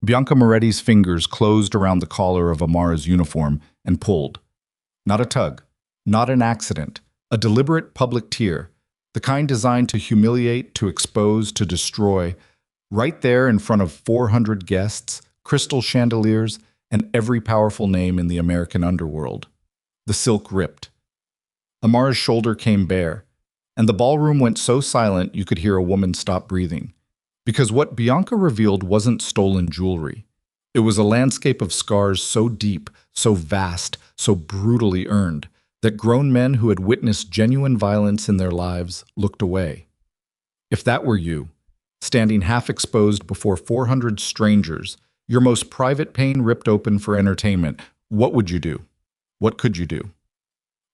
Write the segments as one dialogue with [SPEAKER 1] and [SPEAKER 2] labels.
[SPEAKER 1] Bianca Moretti's fingers closed around the collar of Amara's uniform and pulled. Not a tug, not an accident, a deliberate public tear, the kind designed to humiliate, to expose, to destroy, right there in front of 400 guests, crystal chandeliers, and every powerful name in the American underworld. The silk ripped. Amara's shoulder came bare, and the ballroom went so silent you could hear a woman stop breathing. Because what Bianca revealed wasn't stolen jewelry. It was a landscape of scars so deep, so vast, so brutally earned, that grown men who had witnessed genuine violence in their lives looked away. If that were you, standing half-exposed before 400 strangers, your most private pain ripped open for entertainment, what would you do? What could you do?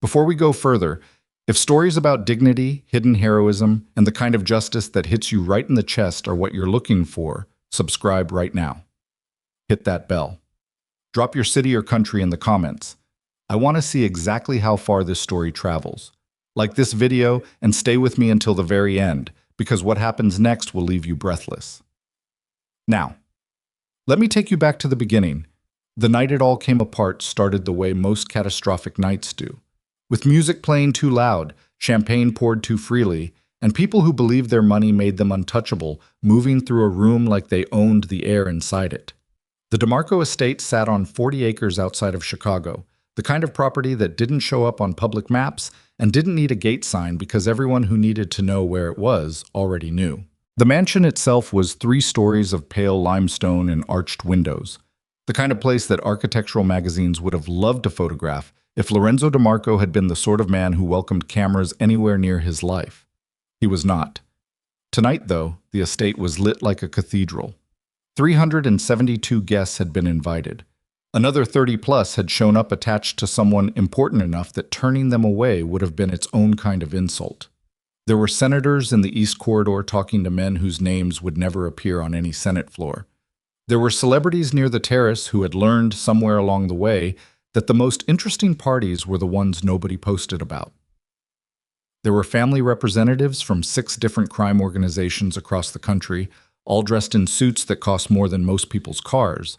[SPEAKER 1] Before we go further, if stories about dignity, hidden heroism, and the kind of justice that hits you right in the chest are what you're looking for, subscribe right now. Hit that bell. Drop your city or country in the comments. I want to see exactly how far this story travels. Like this video and stay with me until the very end, because what happens next will leave you breathless. Now, let me take you back to the beginning. The night it all came apart started the way most catastrophic nights do. With music playing too loud, champagne poured too freely, and people who believed their money made them untouchable, moving through a room like they owned the air inside it. The DeMarco estate sat on 40 acres outside of Chicago, the kind of property that didn't show up on public maps and didn't need a gate sign because everyone who needed to know where it was already knew. The mansion itself was 3 stories of pale limestone and arched windows, the kind of place that architectural magazines would have loved to photograph if Lorenzo DeMarco had been the sort of man who welcomed cameras anywhere near his life. He was not. Tonight, though, the estate was lit like a cathedral. 372 guests had been invited. Another 30-plus had shown up attached to someone important enough that turning them away would have been its own kind of insult. There were senators in the East Corridor talking to men whose names would never appear on any Senate floor. There were celebrities near the terrace who had learned somewhere along the way that the most interesting parties were the ones nobody posted about. There were family representatives from 6 different crime organizations across the country, all dressed in suits that cost more than most people's cars,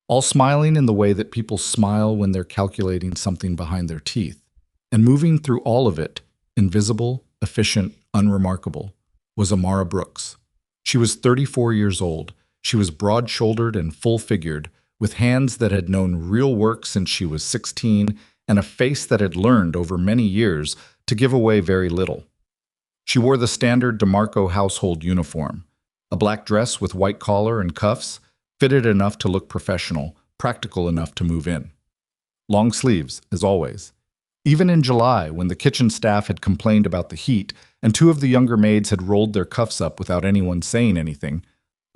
[SPEAKER 1] all smiling in the way that people smile when they're calculating something behind their teeth. And moving through all of it, invisible, efficient, unremarkable, was Amara Brooks. She was 34 years old. She was broad-shouldered and full-figured, with hands that had known real work since she was 16 and a face that had learned over many years to give away very little. She wore the standard DeMarco household uniform, a black dress with white collar and cuffs, fitted enough to look professional, practical enough to move in. Long sleeves, as always. Even in July, when the kitchen staff had complained about the heat and 2 of the younger maids had rolled their cuffs up without anyone saying anything,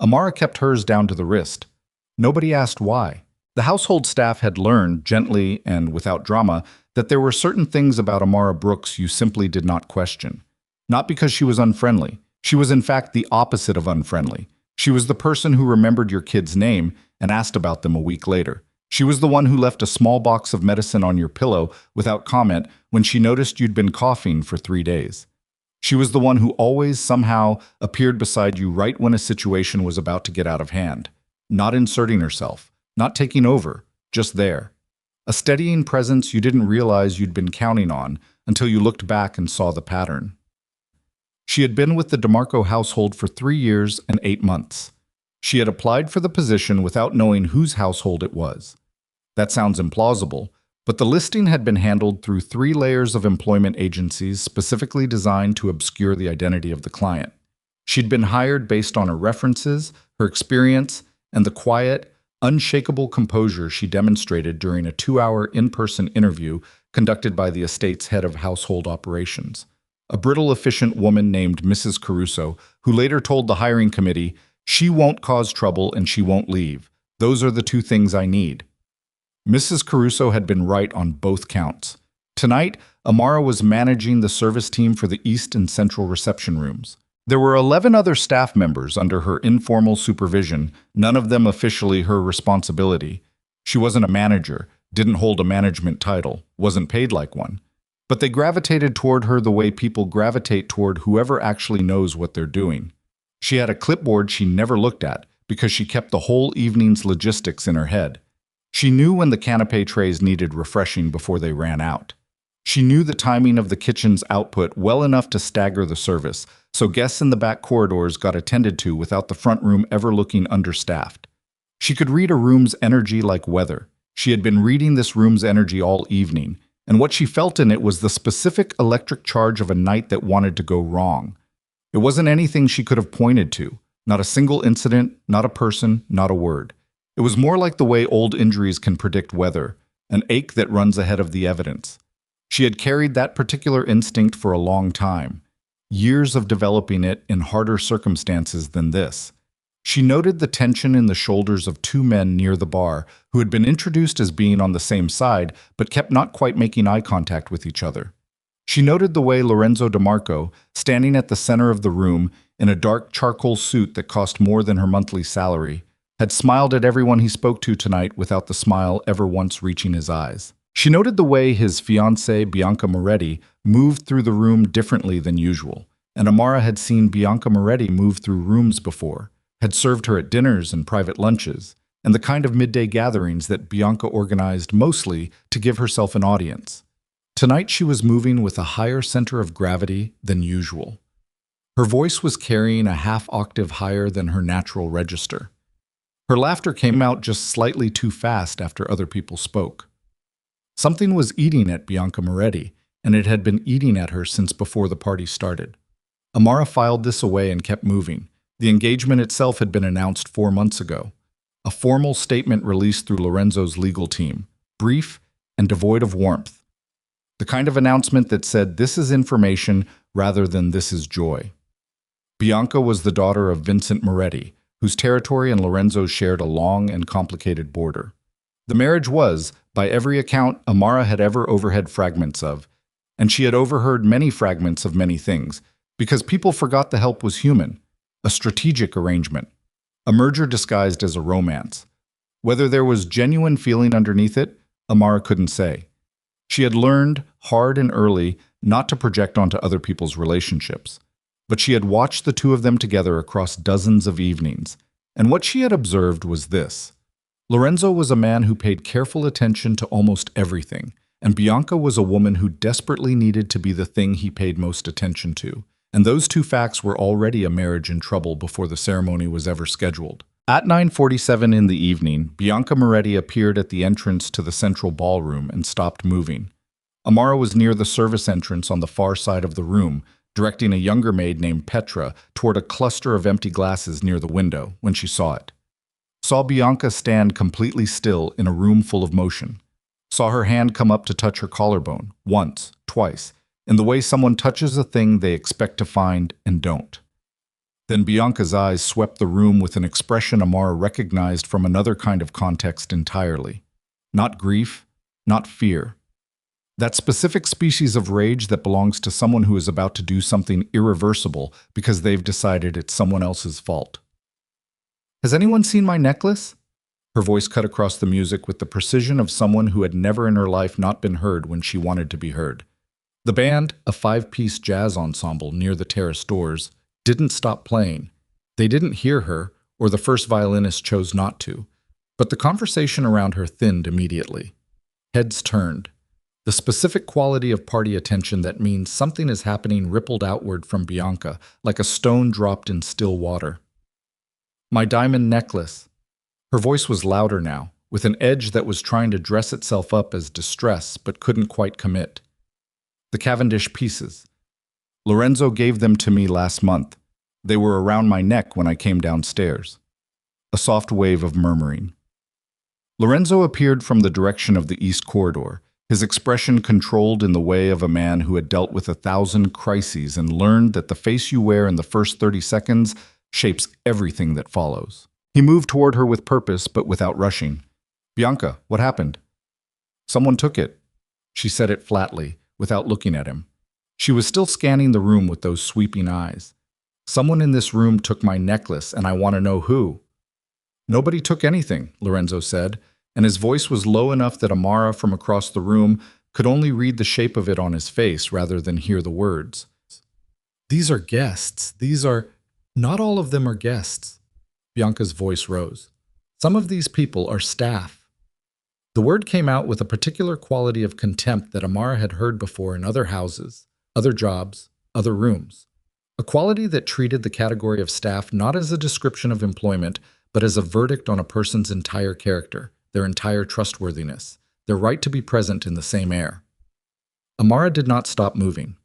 [SPEAKER 1] Amara kept hers down to the wrist. Nobody asked why. The household staff had learned, gently and without drama, that there were certain things about Amara Brooks you simply did not question. Not because she was unfriendly. She was in fact the opposite of unfriendly. She was the person who remembered your kid's name and asked about them a week later. She was the one who left a small box of medicine on your pillow without comment when she noticed you'd been coughing for 3 days. She was the one who always somehow appeared beside you right when a situation was about to get out of hand. Not inserting herself, not taking over, just there. A steadying presence you didn't realize you'd been counting on until you looked back and saw the pattern. She had been with the DeMarco household for 3 years and 8 months. She had applied for the position without knowing whose household it was. That sounds implausible, but the listing had been handled through 3 layers of employment agencies specifically designed to obscure the identity of the client. She'd been hired based on her references, her experience, and the quiet, unshakable composure she demonstrated during a 2-hour in-person interview conducted by the estate's head of household operations. A brittle, efficient woman named Mrs. Caruso, who later told the hiring committee, "She won't cause trouble and she won't leave. Those are the 2 things I need." Mrs. Caruso had been right on both counts. Tonight, Amara was managing the service team for the East and Central reception rooms. There were 11 other staff members under her informal supervision, none of them officially her responsibility. She wasn't a manager, didn't hold a management title, wasn't paid like one. But they gravitated toward her the way people gravitate toward whoever actually knows what they're doing. She had a clipboard she never looked at, because she kept the whole evening's logistics in her head. She knew when the canapé trays needed refreshing before they ran out. She knew the timing of the kitchen's output well enough to stagger the service, so guests in the back corridors got attended to without the front room ever looking understaffed. She could read a room's energy like weather. She had been reading this room's energy all evening, and what she felt in it was the specific electric charge of a night that wanted to go wrong. It wasn't anything she could have pointed to, not a single incident, not a person, not a word. It was more like the way old injuries can predict weather, an ache that runs ahead of the evidence. She had carried that particular instinct for a long time, years of developing it in harder circumstances than this. She noted the tension in the shoulders of two men near the bar who had been introduced as being on the same side but kept not quite making eye contact with each other. She noted the way Lorenzo DeMarco, standing at the center of the room in a dark charcoal suit that cost more than her monthly salary, had smiled at everyone he spoke to tonight without the smile ever once reaching his eyes. She noted the way his fiancée, Bianca Moretti, moved through the room differently than usual, and Amara had seen Bianca Moretti move through rooms before, had served her at dinners and private lunches, and the kind of midday gatherings that Bianca organized mostly to give herself an audience. Tonight she was moving with a higher center of gravity than usual. Her voice was carrying a half-octave higher than her natural register. Her laughter came out just slightly too fast after other people spoke. Something was eating at Bianca Moretti, and it had been eating at her since before the party started. Amara filed this away and kept moving. The engagement itself had been announced 4 months ago. A formal statement released through Lorenzo's legal team, brief and devoid of warmth. The kind of announcement that said, "This is information," rather than "This is joy." Bianca was the daughter of Vincent Moretti, whose territory and Lorenzo shared a long and complicated border. The marriage was, by every account, Amara had ever overheard fragments of, and she had overheard many fragments of many things, because people forgot the help was human, a strategic arrangement, a merger disguised as a romance. Whether there was genuine feeling underneath it, Amara couldn't say. She had learned, hard and early, not to project onto other people's relationships. But she had watched the two of them together across dozens of evenings, and what she had observed was this. Lorenzo was a man who paid careful attention to almost everything, and Bianca was a woman who desperately needed to be the thing he paid most attention to. And those two facts were already a marriage in trouble before the ceremony was ever scheduled. At 9:47 in the evening, Bianca Moretti appeared at the entrance to the central ballroom and stopped moving. Amara was near the service entrance on the far side of the room, directing a younger maid named Petra toward a cluster of empty glasses near the window when she saw it. Saw Bianca stand completely still in a room full of motion. Saw her hand come up to touch her collarbone, once, twice, in the way someone touches a thing they expect to find and don't. Then Bianca's eyes swept the room with an expression Amara recognized from another kind of context entirely. Not grief, not fear. That specific species of rage that belongs to someone who is about to do something irreversible because they've decided it's someone else's fault. "Has anyone seen my necklace?" Her voice cut across the music with the precision of someone who had never in her life not been heard when she wanted to be heard. The band, a 5-piece jazz ensemble near the terrace doors, didn't stop playing. They didn't hear her, or the first violinist chose not to. But the conversation around her thinned immediately. Heads turned. The specific quality of party attention that means something is happening rippled outward from Bianca, like a stone dropped in still water. "My diamond necklace." Her voice was louder now, with an edge that was trying to dress itself up as distress but couldn't quite commit. "The Cavendish pieces. Lorenzo gave them to me last month. They were around my neck when I came downstairs." A soft wave of murmuring. Lorenzo appeared from the direction of the east corridor, his expression controlled in the way of a man who had dealt with 1,000 crises and learned that the face you wear in the first 30 seconds shapes everything that follows. He moved toward her with purpose, but without rushing. "Bianca, what happened?" "Someone took it." She said it flatly, without looking at him. She was still scanning the room with those sweeping eyes. "Someone in this room took my necklace, and I want to know who." "Nobody took anything," Lorenzo said, and his voice was low enough that Amara from across the room could only read the shape of it on his face rather than hear the words. "These are guests. Not all of them are guests."
[SPEAKER 2] Bianca's voice rose. Some of these people are staff. The word came out with a particular quality of contempt that Amara had heard before in other houses, other jobs, other rooms. A quality that treated the category of staff not as a description of employment, but as a verdict on a person's entire character, their entire trustworthiness, their right to be present in the same air. Amara did not stop moving.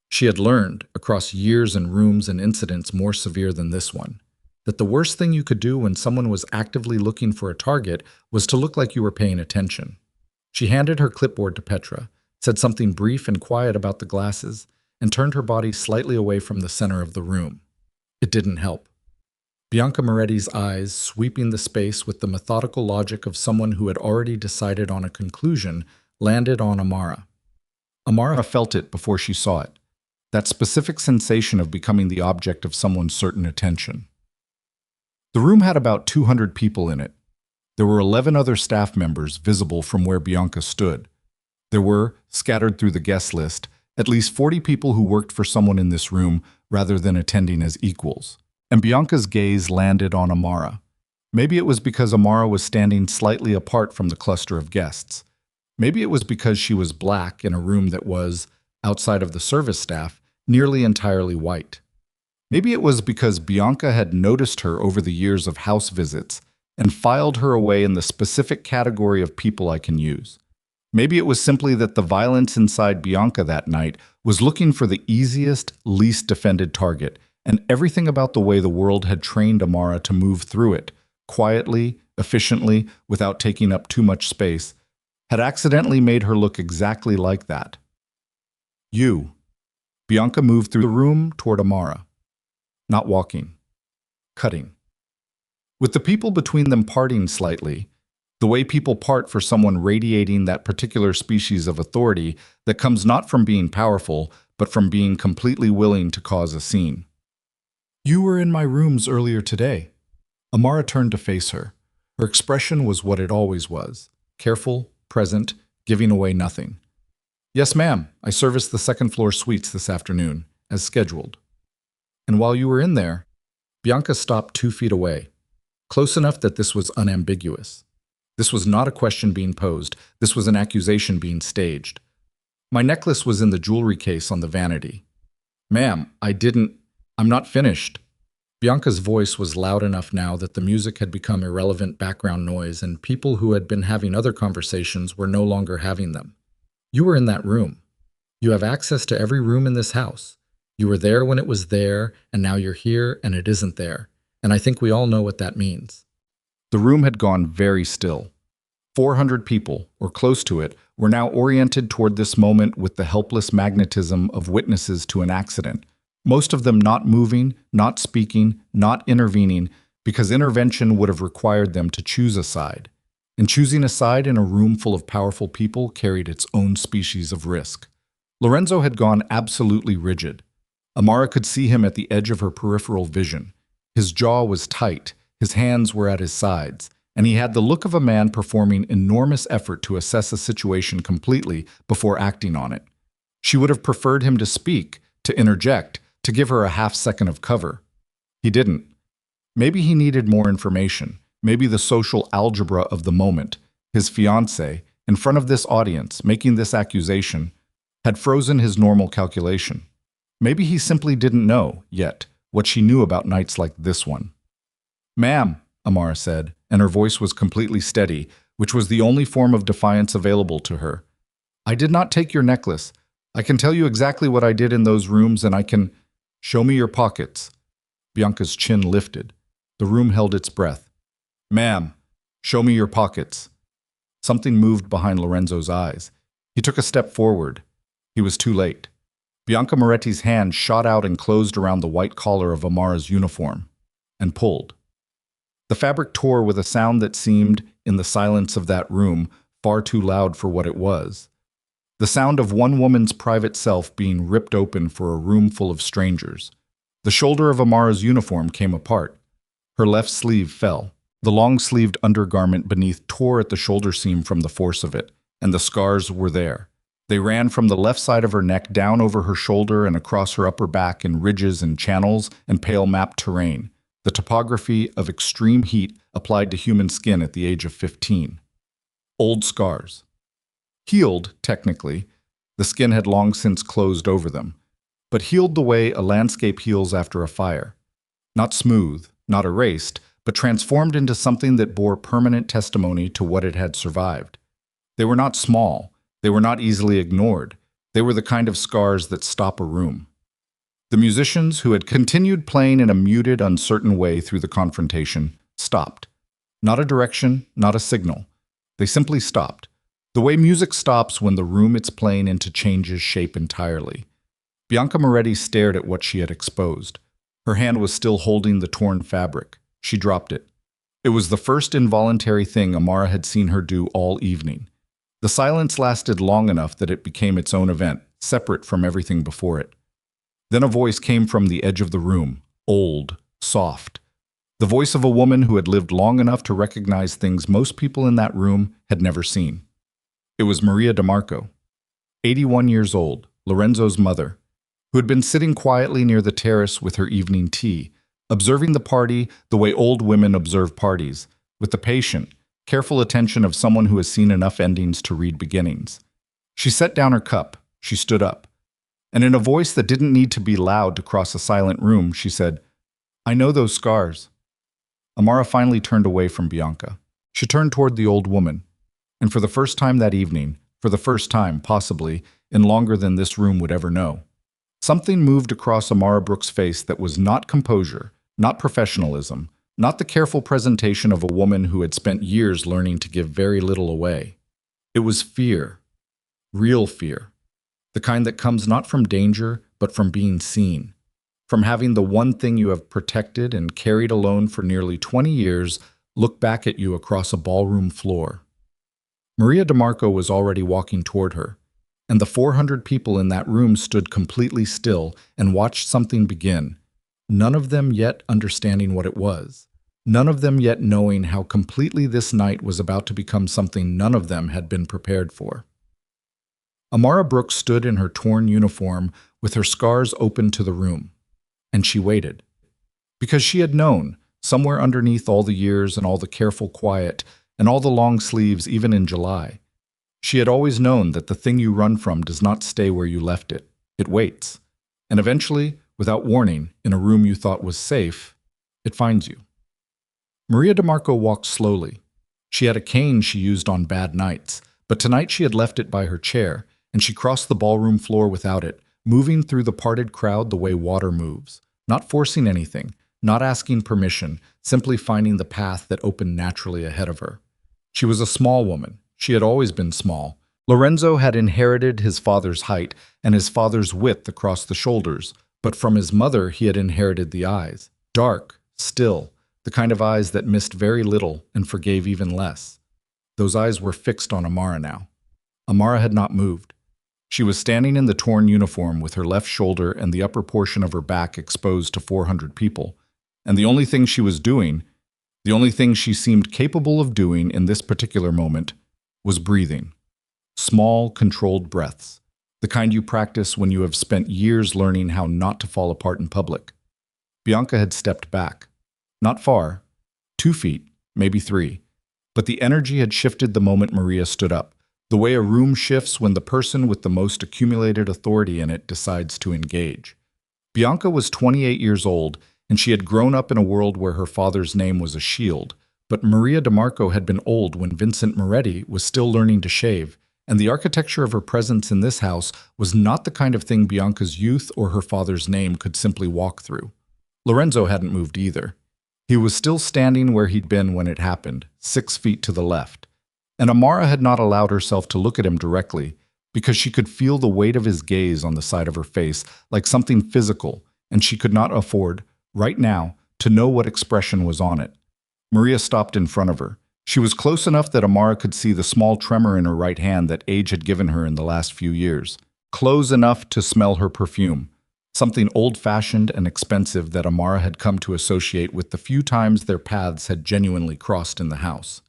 [SPEAKER 2] She had learned, across years and rooms and incidents more severe than this one, that the worst thing you could do when someone was actively looking for a target was to look like you were paying attention. She handed her clipboard to Petra, said something brief and quiet about the glasses, and turned her body slightly away from the center of the room. It didn't help. Bianca Moretti's eyes, sweeping the space with the methodical logic of someone who had already decided on a conclusion, landed on Amara. Amara
[SPEAKER 1] Felt it before she saw it, that specific sensation of becoming the object of someone's certain attention. The room had about 200 people in it. There were 11 other staff members visible from where Bianca stood. There were, scattered through the guest list, at least 40 people who worked for someone in this room rather than attending as equals. And Bianca's gaze landed on Amara. Maybe it was because Amara was standing slightly apart from the cluster of guests. Maybe it was because she was black in a room that was, outside of the service staff, nearly entirely white. Maybe it was because Bianca had noticed her over the years of house visits and filed her away in the specific category of people I can use. Maybe it was simply that the violence inside Bianca that night was looking for the easiest, least defended target, and everything about the way the world had trained Amara to move through it, quietly, efficiently, without taking up too much space, had accidentally made her look exactly like that. You. Bianca moved through the room toward Amara. Not walking. Cutting. With the people between them parting slightly, the way people part for someone radiating that particular species of authority that comes not from being powerful, but from being completely willing to cause a scene. You were in my rooms earlier today. Amara turned to face her. Her expression was what it always was, careful, present, giving away nothing. Yes, ma'am, I serviced the second-floor suites this afternoon, as scheduled. And while you were in there, Bianca stopped 2 feet away, close enough that this was unambiguous. This was not a question being posed. This was an accusation being staged. My necklace was in the jewelry case on the vanity. Ma'am, I'm not finished. Bianca's voice was loud enough now that the music had become irrelevant background noise and people who had been having other conversations were no longer having them. You were in that room. You have access to every room in this house. You were there when it was there, and now you're here and it isn't there. And I think we all know what that means. The room had gone very still. 400 people, or close to it, were now oriented toward this moment with the helpless magnetism of witnesses to an accident, most of them not moving, not speaking, not intervening, because intervention would have required them to choose a side. And choosing a side in a room full of powerful people carried its own species of risk. Lorenzo had gone absolutely rigid. Amara could see him at the edge of her peripheral vision. His jaw was tight, his hands were at his sides, and he had the look of a man performing enormous effort to assess a situation completely before acting on it. She would have preferred him to speak, to interject, to give her a half-second of cover. He didn't. Maybe he needed more information, maybe the social algebra of the moment, his fiancée, in front of this audience, making this accusation, had frozen his normal calculation. Maybe he simply didn't know, yet, what she knew about nights like this one. Ma'am, Amara said, and her voice was completely steady, which was the only form of defiance available to her. I did not take your necklace. I can tell you exactly what I did in those rooms, and I can... Show me your pockets. Bianca's chin lifted. The room held its breath. Ma'am, show me your pockets. Something moved behind Lorenzo's eyes. He took a step forward. He was too late. Bianca Moretti's hand shot out and closed around the white collar of Amara's uniform, and pulled. The fabric tore with a sound that seemed, in the silence of that room, far too loud for what it was. The sound of one woman's private self being ripped open for a room full of strangers. The shoulder of Amara's uniform came apart. Her left sleeve fell. The long-sleeved undergarment beneath tore at the shoulder seam from the force of it, and the scars were there. They ran from the left side of her neck down over her shoulder and across her upper back in ridges and channels and pale mapped terrain. the topography of extreme heat applied to human skin at the age of 15. Old scars. Healed, technically, the skin had long since closed over them, but healed the way a landscape heals after a fire. Not smooth, not erased, but transformed into something that bore permanent testimony to what it had survived. They were not small, they were not easily ignored, they were the kind of scars that stop a room. The musicians, who had continued playing in a muted, uncertain way through the confrontation, stopped. Not a direction, not a signal. They simply stopped. The way music stops when the room it's playing into changes shape entirely. Bianca Moretti stared at what she had exposed. Her hand was still holding the torn fabric. She dropped it. It was the first involuntary thing Amara had seen her do all evening. The silence lasted long enough that it became its own event, separate from everything before it. Then a voice came from the edge of the room, old, soft. The voice of a woman who had lived long enough to recognize things most people in that room had never seen. It was Maria DeMarco, 81 years old, Lorenzo's mother, who had been sitting quietly near the terrace with her evening tea, observing the party the way old women observe parties, with the patient, careful attention of someone who has seen enough endings to read beginnings. She set down her cup. She stood up. And in a voice that didn't need to be loud to cross a silent room, she said, "I know those scars." Amara finally turned away from Bianca. She turned toward the old woman. And for the first time that evening, for the first time, possibly, in longer than this room would ever know, something moved across Amara Brooks' face that was not composure, not professionalism, not the careful presentation of a woman who had spent years learning to give very little away. It was fear, real fear, the kind that comes not from danger, but from being seen, from having the one thing you have protected and carried alone for nearly 20 years look back at you across a ballroom floor. Maria DeMarco was already walking toward her, and the 400 people in that room stood completely still and watched something begin, none of them yet understanding what it was, none of them yet knowing how completely this night was about to become something none of them had been prepared for. Amara Brooks stood in her torn uniform with her scars open to the room, and she waited. Because she had known, somewhere underneath all the years and all the careful quiet and all the long sleeves even in July, she had always known that the thing you run from does not stay where you left it. It waits. And eventually, without warning, in a room you thought was safe, it finds you. Maria DeMarco walked slowly. She had a cane she used on bad nights, but tonight she had left it by her chair, and she crossed the ballroom floor without it, moving through the parted crowd the way water moves, not forcing anything, not asking permission, simply finding the path that opened naturally ahead of her. She was a small woman. She had always been small. Lorenzo had inherited his father's height and his father's width across the shoulders, but from his mother he had inherited the eyes. Dark, still, the kind of eyes that missed very little and forgave even less. Those eyes were fixed on Amara now. Amara had not moved. She was standing in the torn uniform with her left shoulder and the upper portion of her back exposed to 400 people, and the only thing she was doing, the only thing she seemed capable of doing in this particular moment, was breathing. Small, controlled breaths, the kind you practice when you have spent years learning how not to fall apart in public. Bianca had stepped back. Not far, 2 feet, maybe 3, but the energy had shifted the moment Maria stood up, the way a room shifts when the person with the most accumulated authority in it decides to engage. Bianca was 28 years old, and she had grown up in a world where her father's name was a shield, but Maria DeMarco had been old when Vincent Moretti was still learning to shave, and the architecture of her presence in this house was not the kind of thing Bianca's youth or her father's name could simply walk through. Lorenzo hadn't moved either. He was still standing where he'd been when it happened, 6 feet to the left. And Amara had not allowed herself to look at him directly because she could feel the weight of his gaze on the side of her face like something physical, and she could not afford, right now, to know what expression was on it. Maria stopped in front of her. She was close enough that Amara could see the small tremor in her right hand that age had given her in the last few years. Close enough to smell her perfume, something old-fashioned and expensive that Amara had come to associate with the few times their paths had genuinely crossed in the house.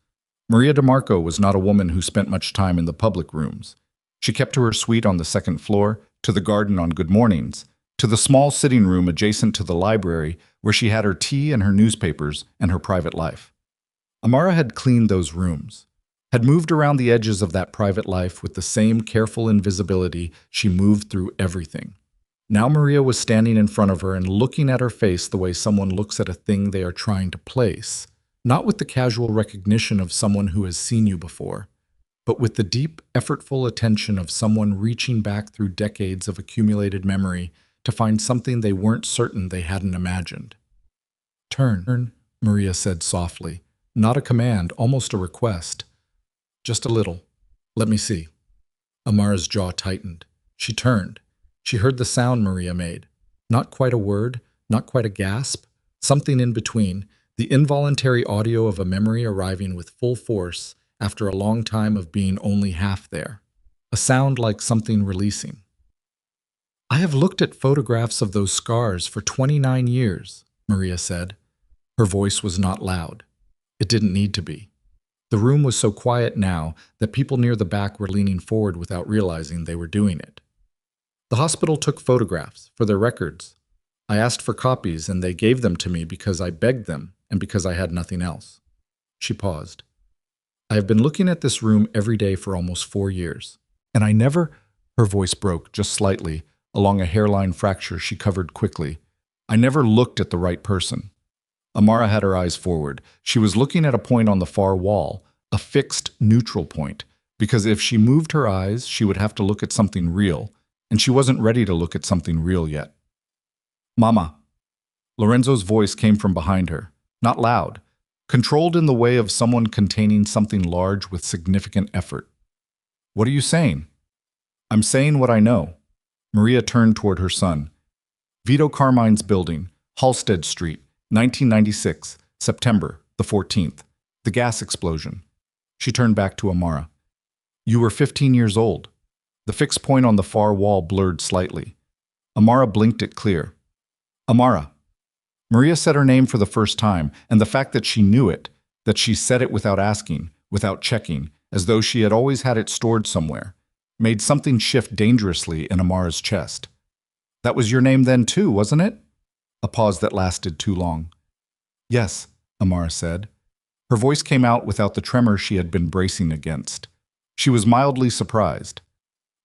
[SPEAKER 1] Maria DeMarco was not a woman who spent much time in the public rooms. She kept to her suite on the second floor, to the garden on good mornings, to the small sitting room adjacent to the library where she had her tea and her newspapers and her private life. Amara had cleaned those rooms, had moved around the edges of that private life with the same careful invisibility she moved through everything. Now Maria was standing in front of her and looking at her face the way someone looks at a thing they are trying to place, not with the casual recognition of someone who has seen you before, but with the deep, effortful attention of someone reaching back through decades of accumulated memory to find something they weren't certain they hadn't imagined. Turn, Maria said softly, not a command, almost a request. Just a little. Let me see. Amara's jaw tightened. She turned. She heard the sound Maria made. Not quite a word, not quite a gasp, something in between, the involuntary audio of a memory arriving with full force after a long time of being only half there. A sound like something releasing. I have looked at photographs of those scars for 29 years, Maria said. Her voice was not loud. It didn't need to be. The room was so quiet now that people near the back were leaning forward without realizing they were doing it. The hospital took photographs for their records. I asked for copies and they gave them to me because I begged them and because I had nothing else. She paused. I have been looking at this room every day for almost 4 years, and I never— Her voice broke just slightly along a hairline fracture she covered quickly. I never looked at the right person. Amara had her eyes forward. She was looking at a point on the far wall, a fixed, neutral point, because if she moved her eyes, she would have to look at something real, and she wasn't ready to look at something real yet. Mama. Lorenzo's voice came from behind her, not loud, controlled in the way of someone containing something large with significant effort. What are you saying? I'm saying what I know. Maria turned toward her son. Vito Carmine's building, Halsted Street, 1996, September the 14th. The gas explosion. She turned back to Amara. You were 15 years old. The fixed point on the far wall blurred slightly. Amara blinked it clear. Amara. Maria said her name for the first time, and the fact that she knew it, that she said it without asking, without checking, as though she had always had it stored somewhere, made something shift dangerously in Amara's chest. That was your name then too, wasn't it? A pause that lasted too long. Yes, Amara said. Her voice came out without the tremor she had been bracing against. She was mildly surprised.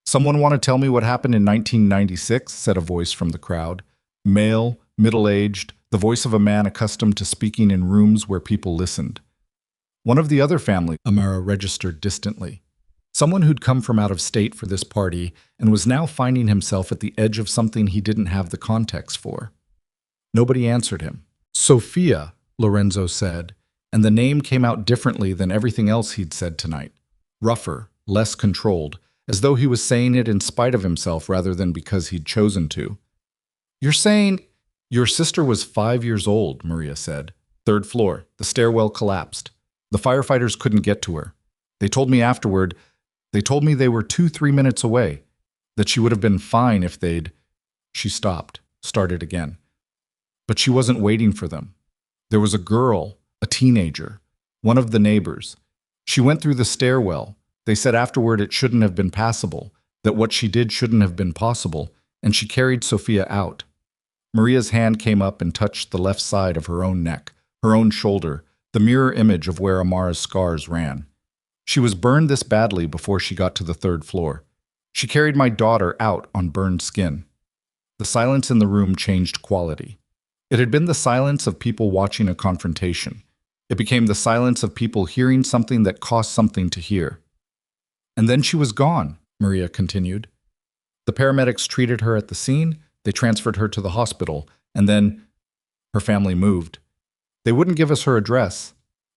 [SPEAKER 1] Someone want to tell me what happened in 1996? Said a voice from the crowd. Male, middle-aged, the voice of a man accustomed to speaking in rooms where people listened. One of the other family, Amara registered distantly. Someone who'd come from out of state for this party and was now finding himself at the edge of something he didn't have the context for. Nobody answered him. Sophia, Lorenzo said, and the name came out differently than everything else he'd said tonight. Rougher, less controlled, as though he was saying it in spite of himself rather than because he'd chosen to. You're saying— Your sister was 5 years old, Maria said. 3rd floor. The stairwell collapsed. The firefighters couldn't get to her. They told me afterward— They told me they were 2-3 minutes away, that she would have been fine if they'd— She stopped, started again. But she wasn't waiting for them. There was a girl, a teenager, one of the neighbors. She went through the stairwell. They said afterward it shouldn't have been passable, that what she did shouldn't have been possible, and she carried Sophia out. Maria's hand came up and touched the left side of her own neck, her own shoulder, the mirror image of where Amara's scars ran. She was burned this badly before she got to the 3rd floor. She carried my daughter out on burned skin. The silence in the room changed quality. It had been the silence of people watching a confrontation. It became the silence of people hearing something that cost something to hear. And then she was gone, Maria continued. The paramedics treated her at the scene, they transferred her to the hospital, and then her family moved. They wouldn't give us her address.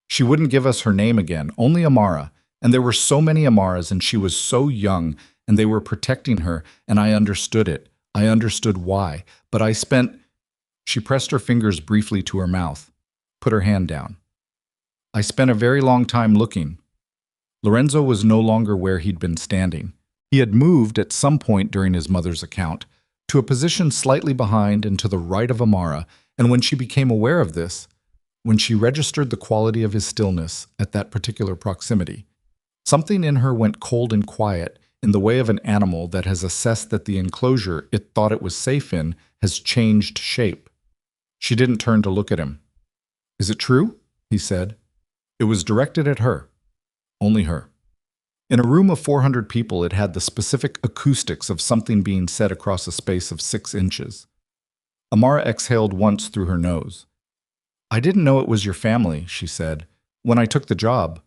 [SPEAKER 1] She wouldn't give us her name again, only Amara. And there were so many Amaras, and she was so young, and they were protecting her, and I understood it. I understood why. But I spent— She pressed her fingers briefly to her mouth, put her hand down. I spent a very long time looking. Lorenzo was no longer where he'd been standing. He had moved at some point during his mother's account to a position slightly behind and to the right of Amara, and when she became aware of this, when she registered the quality of his stillness at that particular proximity, something in her went cold and quiet in the way of an animal that has assessed that the enclosure it thought it was safe in has changed shape. She didn't turn to look at him. "Is it true?" he said. It was directed at her. Only her. In a room of 400 people, it had the specific acoustics of something being said across a space of 6 inches. Amara exhaled once through her nose. "I didn't know it was your family," she said. "When I took the job.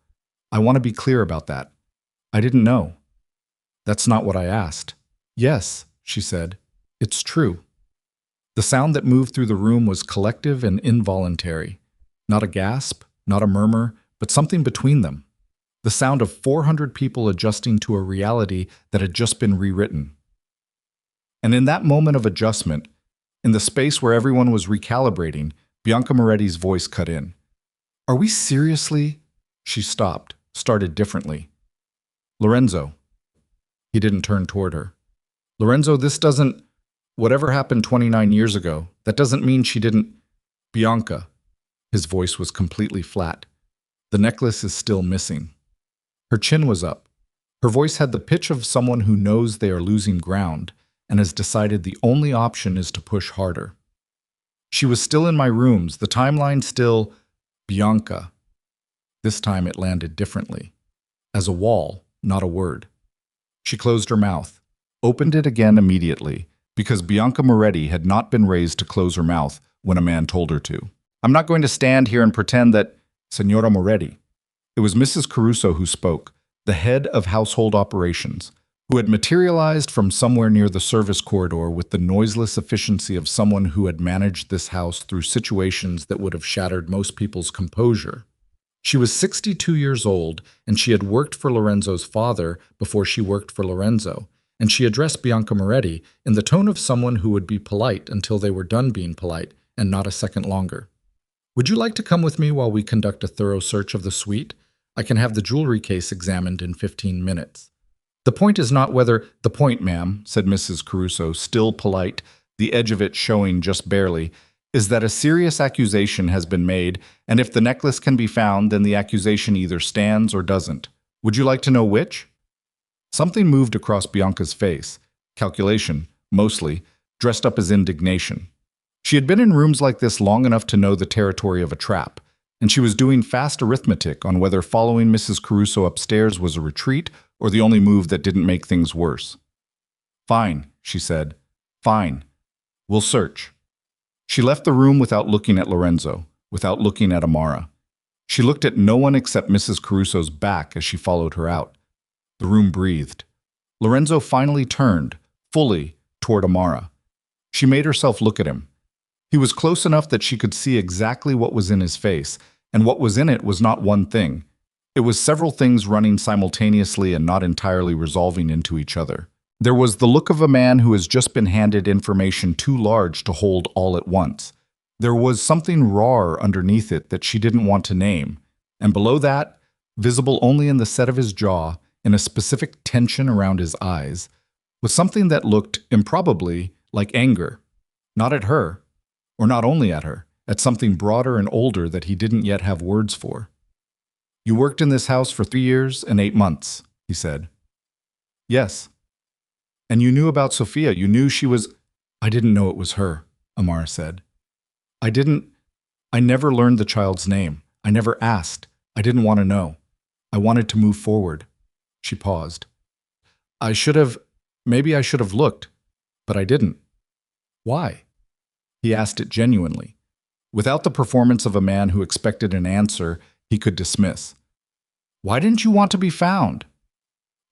[SPEAKER 1] I want to be clear about that. I didn't know." "That's not what I asked." "Yes," she said. "It's true." The sound that moved through the room was collective and involuntary. Not a gasp, not a murmur, but something between them. The sound of 400 people adjusting to a reality that had just been rewritten. And in that moment of adjustment, in the space where everyone was recalibrating, Bianca Moretti's voice cut in. "Are we seriously?" She stopped, started differently. "Lorenzo." He didn't turn toward her. "Lorenzo, this doesn't... Whatever happened 29 years ago, that doesn't mean she didn't... Bianca." His voice was completely flat. "The necklace is still missing." Her chin was up. Her voice had the pitch of someone who knows they are losing ground and has decided the only option is to push harder. "She was still in my rooms, the timeline still... Bianca." This time it landed differently. As a wall, not a word. She closed her mouth, opened it again immediately, because Bianca Moretti had not been raised to close her mouth when a man told her to. "I'm not going to stand here and pretend that... Senora Moretti." It was Mrs. Caruso who spoke, the head of household operations, who had materialized from somewhere near the service corridor with the noiseless efficiency of someone who had managed this house through situations that would have shattered most people's composure. She was 62 years old, and she had worked for Lorenzo's father before she worked for Lorenzo, and she addressed Bianca Moretti in the tone of someone who would be polite until they were done being polite, and not a second longer. "Would you like to come with me while we conduct a thorough search of the suite? I can have the jewelry case examined in 15 minutes. "The point is not whether..." "The point, ma'am," said Mrs. Caruso, still polite, the edge of it showing just barely, "is that a serious accusation has been made, and if the necklace can be found, then the accusation either stands or doesn't. Would you like to know which?" Something moved across Bianca's face. Calculation, mostly, dressed up as indignation. She had been in rooms like this long enough to know the territory of a trap, and she was doing fast arithmetic on whether following Mrs. Caruso upstairs was a retreat or the only move that didn't make things worse. "Fine," she said. "Fine. We'll search." She left the room without looking at Lorenzo, without looking at Amara. She looked at no one except Mrs. Caruso's back as she followed her out. The room breathed. Lorenzo finally turned, fully, toward Amara. She made herself look at him. He was close enough that she could see exactly what was in his face, and what was in it was not one thing. It was several things running simultaneously and not entirely resolving into each other. There was the look of a man who has just been handed information too large to hold all at once. There was something raw underneath it that she didn't want to name, and below that, visible only in the set of his jaw, in a specific tension around his eyes, was something that looked, improbably, like anger. Not at her, or not only at her, at something broader and older that he didn't yet have words for. "You worked in this house for 3 years and 8 months, he said. "Yes." "And you knew about Sophia, you knew she was..." "I didn't know it was her," Amara said. I never learned the child's name. I never asked. I didn't want to know. I wanted to move forward." She paused. Maybe I should have looked, but I didn't." "Why?" He asked it genuinely, without the performance of a man who expected an answer he could dismiss. "Why didn't you want to be found?"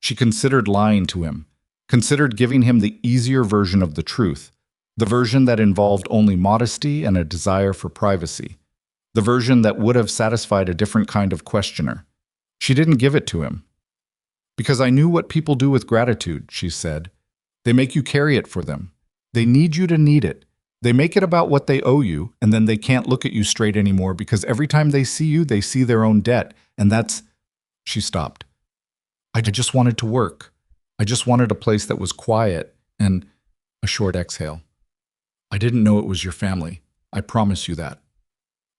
[SPEAKER 1] She considered lying to him, considered giving him the easier version of the truth, the version that involved only modesty and a desire for privacy, the version that would have satisfied a different kind of questioner. She didn't give it to him. "Because I knew what people do with gratitude," she said. "They make you carry it for them. They need you to need it. They make it about what they owe you, and then they can't look at you straight anymore because every time they see you, they see their own debt, and that's..." She stopped. I just wanted to work. I just wanted a place that was quiet," and a short exhale. "I didn't know it was your family. I promise you that."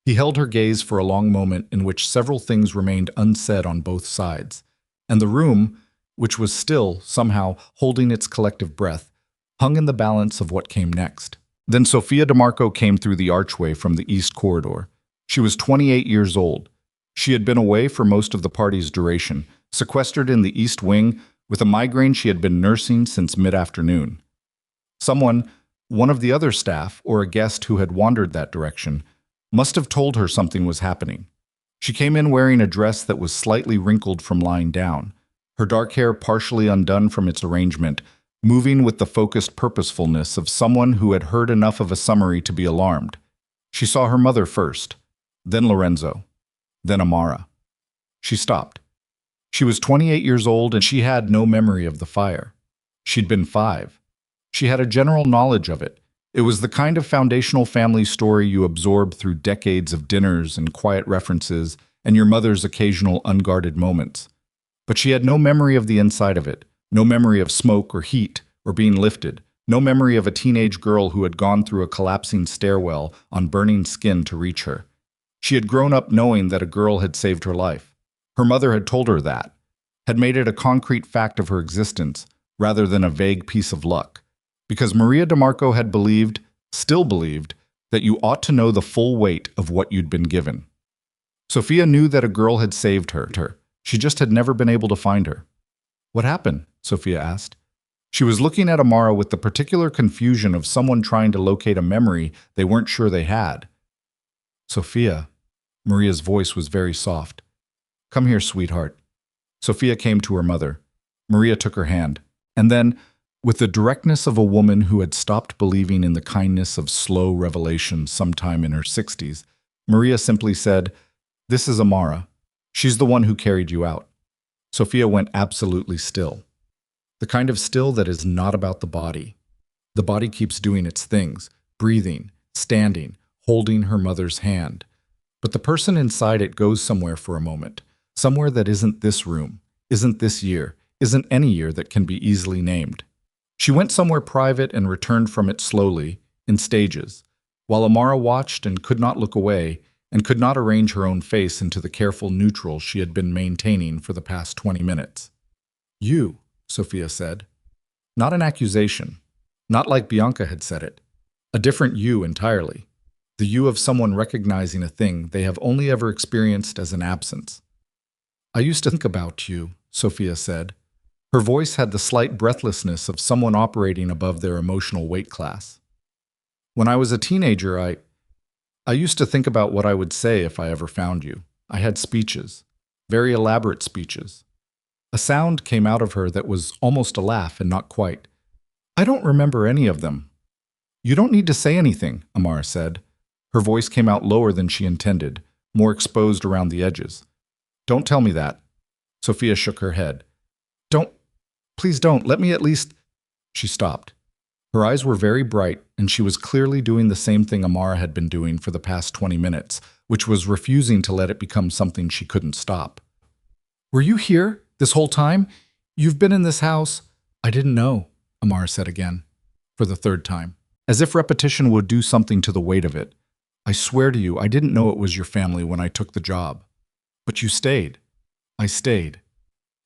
[SPEAKER 1] He held her gaze for a long moment in which several things remained unsaid on both sides, and the room, which was still, somehow, holding its collective breath, hung in the balance of what came next. Then Sofia DeMarco came through the archway from the east corridor. She was 28 years old. She had been away for most of the party's duration, sequestered in the east wing with a migraine she had been nursing since mid-afternoon. Someone, one of the other staff or a guest who had wandered that direction, must have told her something was happening. She came in wearing a dress that was slightly wrinkled from lying down, her dark hair partially undone from its arrangement, moving with the focused purposefulness of someone who had heard enough of a summary to be alarmed. She saw her mother first, then Lorenzo, then Amara. She stopped. She was 28 years old and she had no memory of the fire. She'd been 5. She had a general knowledge of it. It was the kind of foundational family story you absorb through decades of dinners and quiet references and your mother's occasional unguarded moments. But she had no memory of the inside of it, no memory of smoke or heat or being lifted, no memory of a teenage girl who had gone through a collapsing stairwell on burning skin to reach her. She had grown up knowing that a girl had saved her life. Her mother had told her that, had made it a concrete fact of her existence rather than a vague piece of luck. Because Maria DeMarco had believed, still believed, that you ought to know the full weight of what you'd been given. Sofia knew that a girl had saved her. She just had never been able to find her. What happened? Sofia asked. She was looking at Amara with the particular confusion of someone trying to locate a memory they weren't sure they had. Sofia, Maria's voice was very soft. Come here, sweetheart. Sofia came to her mother. Maria took her hand. And then, with the directness of a woman who had stopped believing in the kindness of slow revelation sometime in her 60s, Maria simply said, This is Amara. She's the one who carried you out. Sofia went absolutely still. The kind of still that is not about the body. The body keeps doing its things, breathing, standing, holding her mother's hand. But the person inside it goes somewhere for a moment, somewhere that isn't this room, isn't this year, isn't any year that can be easily named. She went somewhere private and returned from it slowly, in stages, while Amara watched and could not look away and could not arrange her own face into the careful neutral she had been maintaining for the past 20 minutes. You, Sofia said. Not an accusation, not like Bianca had said it. A different you entirely. The you of someone recognizing a thing they have only ever experienced as an absence. I used to think about you, Sofia said. Her voice had the slight breathlessness of someone operating above their emotional weight class. When I was a teenager, I used to think about what I would say if I ever found you. I had speeches, very elaborate speeches. A sound came out of her that was almost a laugh and not quite. I don't remember any of them. You don't need to say anything, Amara said. Her voice came out lower than she intended, more exposed around the edges. Don't tell me that. Sofia shook her head. Please don't, let me at least… She stopped. Her eyes were very bright, and she was clearly doing the same thing Amara had been doing for the past 20 minutes, which was refusing to let it become something she couldn't stop. Were you here this whole time? You've been in this house… I didn't know, Amara said again, for the 3rd time, as if repetition would do something to the weight of it. I swear to you, I didn't know it was your family when I took the job. But you stayed. I stayed.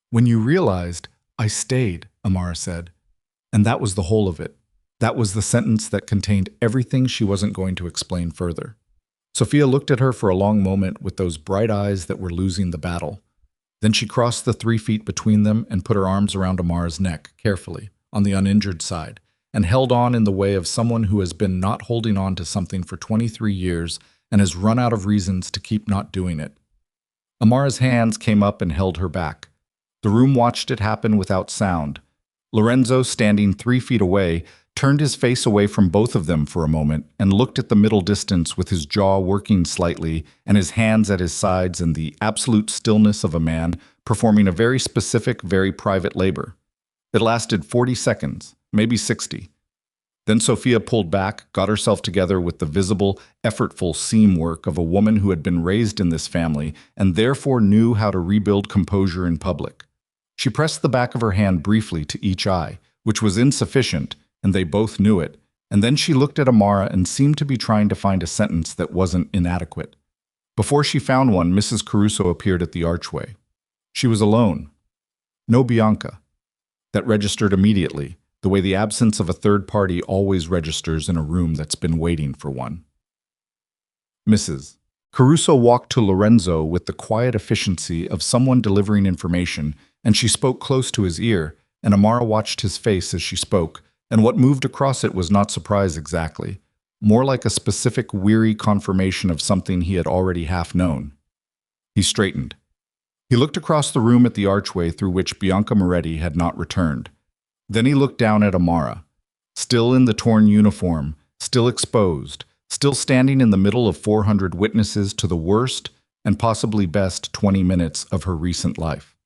[SPEAKER 1] When you realized, I stayed, Amara said. And that was the whole of it. That was the sentence that contained everything she wasn't going to explain further. Sofia looked at her for a long moment with those bright eyes that were losing the battle. Then she crossed the 3 feet between them and put her arms around Amara's neck, carefully, on the uninjured side, and held on in the way of someone who has been not holding on to something for 23 years and has run out of reasons to keep not doing it. Amara's hands came up and held her back. The room watched it happen without sound. Lorenzo, standing 3 feet away, turned his face away from both of them for a moment and looked at the middle distance with his jaw working slightly and his hands at his sides and the absolute stillness of a man performing a very specific, very private labor. It lasted 40 seconds, maybe 60. Then Sofia pulled back, got herself together with the visible, effortful seam work of a woman who had been raised in this family and therefore knew how to rebuild composure in public. She pressed the back of her hand briefly to each eye, which was insufficient, and they both knew it, and then she looked at Amara and seemed to be trying to find a sentence that wasn't inadequate. Before she found one, Mrs. Caruso appeared at the archway. She was alone. No Bianca. that registered immediately, the way the absence of a third party always registers in a room that's been waiting for one. Mrs. Caruso walked to Lorenzo with the quiet efficiency of someone delivering information, and she spoke close to his ear, and Amara watched his face as she spoke, and what moved across it was not surprise exactly, more like a specific weary confirmation of something he had already half known. He straightened. He looked across the room at the archway through which Bianca Moretti had not returned. Then he looked down at Amara, still in the torn uniform, still exposed, still standing in the middle of 400 witnesses to the worst and possibly best 20 minutes of her recent life.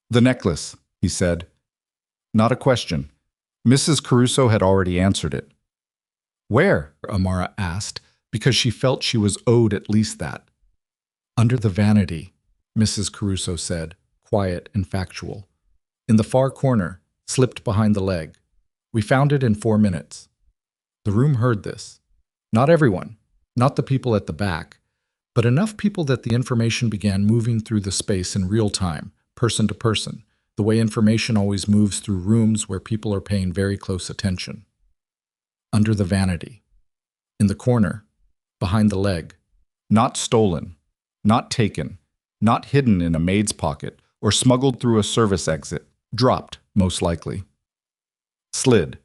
[SPEAKER 1] "The necklace," he said. Not a question. Mrs. Caruso had already answered it. "Where?" Amara asked, because she felt she was owed at least that. "Under the vanity," Mrs. Caruso said, quiet and factual. "In the far corner, slipped behind the leg. We found it in 4 minutes." The room heard this. Not everyone, not the people at the back, but enough people that the information began moving through the space in real time, person to person, the way information always moves through rooms where people are paying very close attention. Under the vanity. In the corner, behind the leg. Not stolen, not taken, not hidden in a maid's pocket or smuggled through a service exit, dropped, most likely. Slid.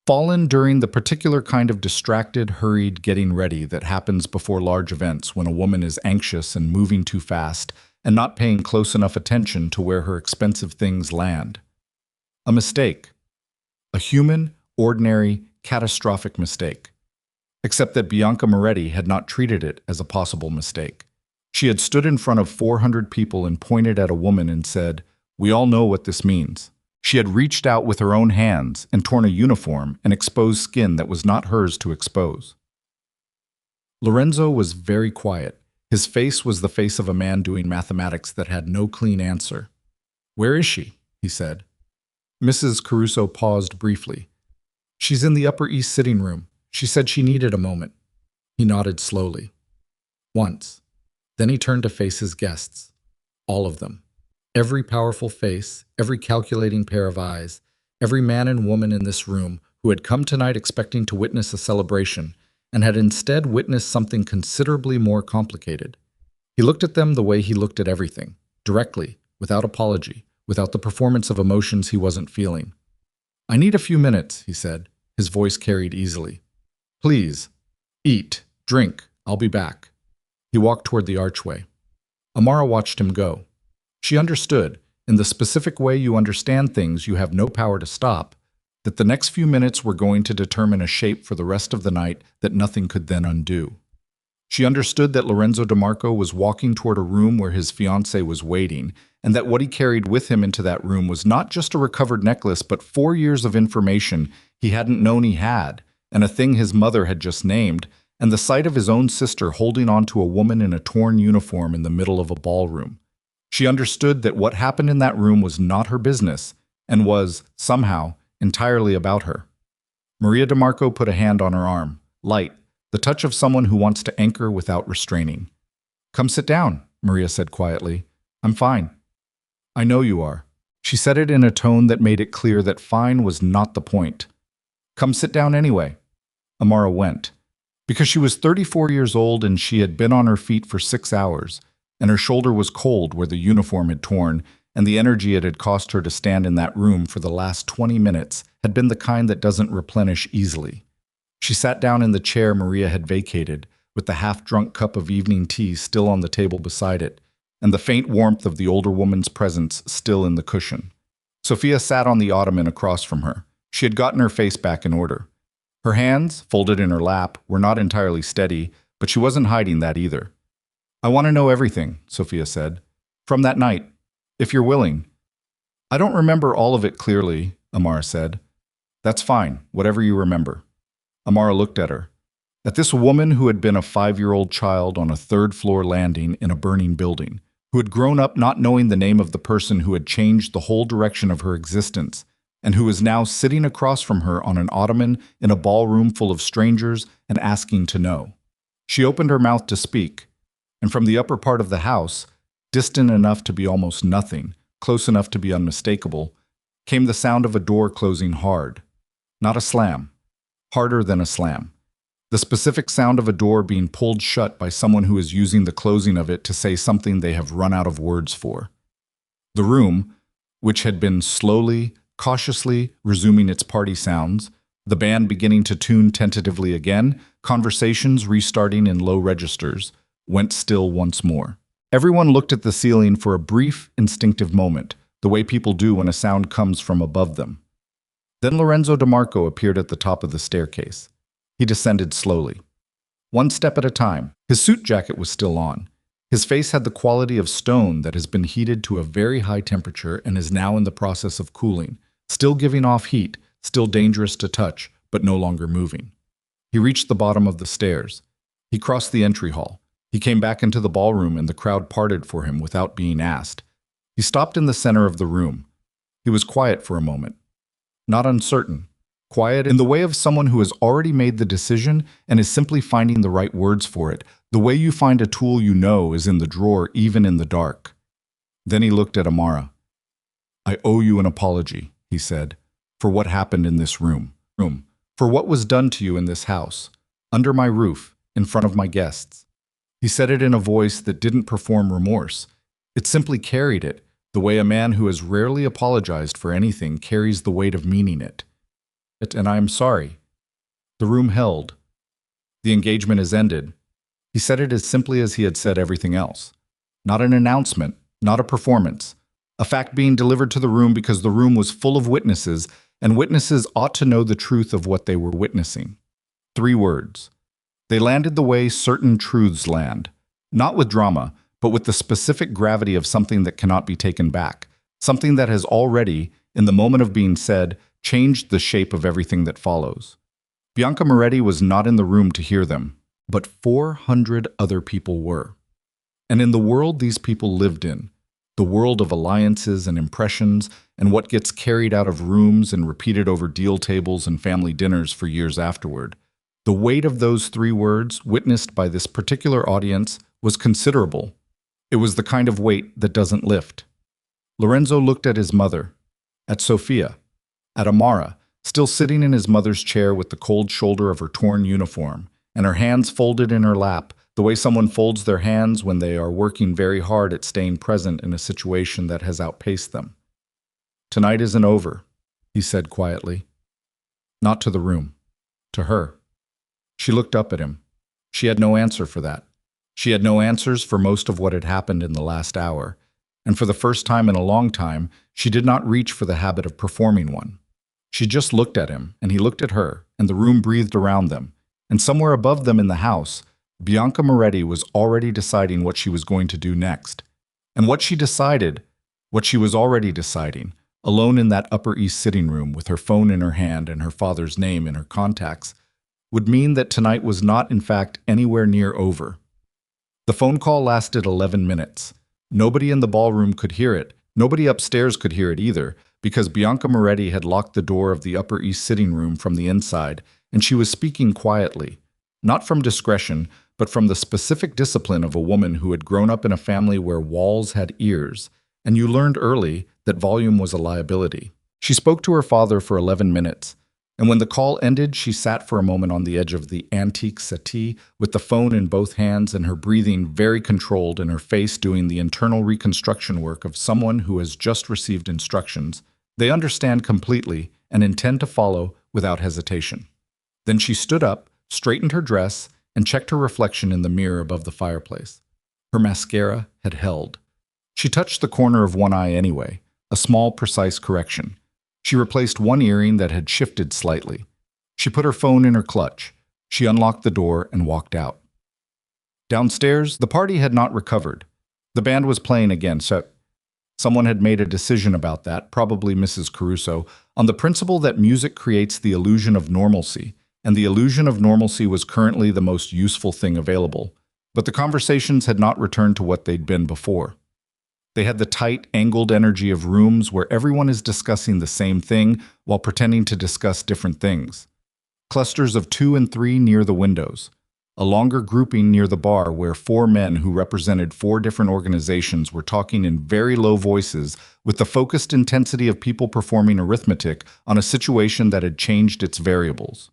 [SPEAKER 1] Fallen during the particular kind of distracted, hurried getting ready that happens before large events when a woman is anxious and moving too fast and not paying close enough attention to where her expensive things land. A mistake. A human, ordinary, catastrophic mistake. Except that Bianca Moretti had not treated it as a possible mistake. She had stood in front of 400 people and pointed at a woman and said, "We all know what this means." She had reached out with her own hands and torn a uniform and exposed skin that was not hers to expose. Lorenzo was very quiet. His face was the face of a man doing mathematics that had no clean answer. "Where is she?" he said. Mrs. Caruso paused briefly. "She's in the Upper East sitting room. She said she needed a moment." He nodded slowly. Once. Then he turned to face his guests. All of them. Every powerful face, every calculating pair of eyes, every man and woman in this room who had come tonight expecting to witness a celebration and had instead witnessed something considerably more complicated. He looked at them the way he looked at everything, directly, without apology, without the performance of emotions he wasn't feeling. "I need a few minutes," he said, his voice carried easily. "Please, eat, drink, I'll be back." He walked toward the archway. Amara watched him go. She understood, in the specific way you understand things you have no power to stop, that the next few minutes were going to determine a shape for the rest of the night that nothing could then undo. She understood that Lorenzo DeMarco was walking toward a room where his fiancée was waiting, and that what he carried with him into that room was not just a recovered necklace, but 4 years of information he hadn't known he had, and a thing his mother had just named, and the sight of his own sister holding on to a woman in a torn uniform in the middle of a ballroom. She understood that what happened in that room was not her business, and was, somehow, entirely about her. Maria DeMarco put a hand on her arm, light, the touch of someone who wants to anchor without restraining. "Come sit down," Maria said quietly. "I'm fine." "I know you are." She said it in a tone that made it clear that fine was not the point. "Come sit down anyway." Amara went. Because she was 34 years old and she had been on her feet for 6 hours, and her shoulder was cold where the uniform had torn, and the energy it had cost her to stand in that room for the last 20 minutes had been the kind that doesn't replenish easily. She sat down in the chair Maria had vacated, with the half-drunk cup of evening tea still on the table beside it, and the faint warmth of the older woman's presence still in the cushion. Sophia sat on the ottoman across from her. She had gotten her face back in order. Her hands, folded in her lap, were not entirely steady, but she wasn't hiding that either. "I want to know everything," Sophia said. "From that night, if you're willing." "I don't remember all of it clearly," Amara said. "That's fine, whatever you remember." Amara looked at her. At this woman who had been a 5-year-old child on a 3rd-floor landing in a burning building, who had grown up not knowing the name of the person who had changed the whole direction of her existence, and who was now sitting across from her on an ottoman in a ballroom full of strangers and asking to know. She opened her mouth to speak, and from the upper part of the house, distant enough to be almost nothing, close enough to be unmistakable, came the sound of a door closing hard. Not a slam. Harder than a slam. The specific sound of a door being pulled shut by someone who is using the closing of it to say something they have run out of words for. The room, which had been slowly, cautiously resuming its party sounds, the band beginning to tune tentatively again, conversations restarting in low registers, went still once more. Everyone looked at the ceiling for a brief, instinctive moment, the way people do when a sound comes from above them. Then Lorenzo DeMarco appeared at the top of the staircase. He descended slowly. One step at a time. His suit jacket was still on. His face had the quality of stone that has been heated to a very high temperature and is now in the process of cooling, still giving off heat, still dangerous to touch, but no longer moving. He reached the bottom of the stairs. He crossed the entry hall. He came back into the ballroom and the crowd parted for him without being asked. He stopped in the center of the room. He was quiet for a moment. Not uncertain. Quiet in the way of someone who has already made the decision and is simply finding the right words for it. The way you find a tool you know is in the drawer even in the dark. Then he looked at Amara. "I owe you an apology," he said, "for what happened in this room. For what was done to you in this house, under my roof, in front of my guests." He said it in a voice that didn't perform remorse. It simply carried it, the way a man who has rarely apologized for anything carries the weight of meaning it. "And I am sorry." The room held. "The engagement is ended." He said it as simply as he had said everything else. Not an announcement, not a performance. A fact being delivered to the room because the room was full of witnesses, and witnesses ought to know the truth of what they were witnessing. 3 words. They landed the way certain truths land. Not with drama, but with the specific gravity of something that cannot be taken back. Something that has already, in the moment of being said, changed the shape of everything that follows. Bianca Moretti was not in the room to hear them, but 400 other people were. And in the world these people lived in, the world of alliances and impressions and what gets carried out of rooms and repeated over deal tables and family dinners for years afterward, the weight of those 3 words, witnessed by this particular audience, was considerable. It was the kind of weight that doesn't lift. Lorenzo looked at his mother, at Sophia, at Amara, still sitting in his mother's chair with the cold shoulder of her torn uniform, and her hands folded in her lap, the way someone folds their hands when they are working very hard at staying present in a situation that has outpaced them. "Tonight isn't over," he said quietly. Not to the room, to her. She looked up at him. She had no answer for that. She had no answers for most of what had happened in the last hour, and for the first time in a long time, she did not reach for the habit of performing one. She just looked at him, and he looked at her, and the room breathed around them, and somewhere above them in the house, Bianca Moretti was already deciding what she was going to do next. And what she decided, what she was already deciding, alone in that Upper East sitting room with her phone in her hand and her father's name in her contacts, would mean that tonight was not, in fact, anywhere near over. The phone call lasted 11 minutes. Nobody in the ballroom could hear it. Nobody upstairs could hear it either, because Bianca Moretti had locked the door of the Upper East sitting room from the inside, and she was speaking quietly, not from discretion, but from the specific discipline of a woman who had grown up in a family where walls had ears, and you learned early that volume was a liability. She spoke to her father for 11 minutes, and when the call ended, she sat for a moment on the edge of the antique settee with the phone in both hands and her breathing very controlled and her face doing the internal reconstruction work of someone who has just received instructions they understand completely and intend to follow without hesitation. Then she stood up, straightened her dress, and checked her reflection in the mirror above the fireplace. Her mascara had held. She touched the corner of one eye anyway, a small, precise correction. She replaced one earring that had shifted slightly. She put her phone in her clutch. She unlocked the door and walked out. Downstairs, the party had not recovered. The band was playing again, so someone had made a decision about that, probably Mrs. Caruso, on the principle that music creates the illusion of normalcy, and the illusion of normalcy was currently the most useful thing available. But the conversations had not returned to what they'd been before. They had the tight, angled energy of rooms where everyone is discussing the same thing while pretending to discuss different things. Clusters of 2 and 3 near the windows. a longer grouping near the bar where four men who represented four different organizations were talking in very low voices with the focused intensity of people performing arithmetic on a situation that had changed its variables.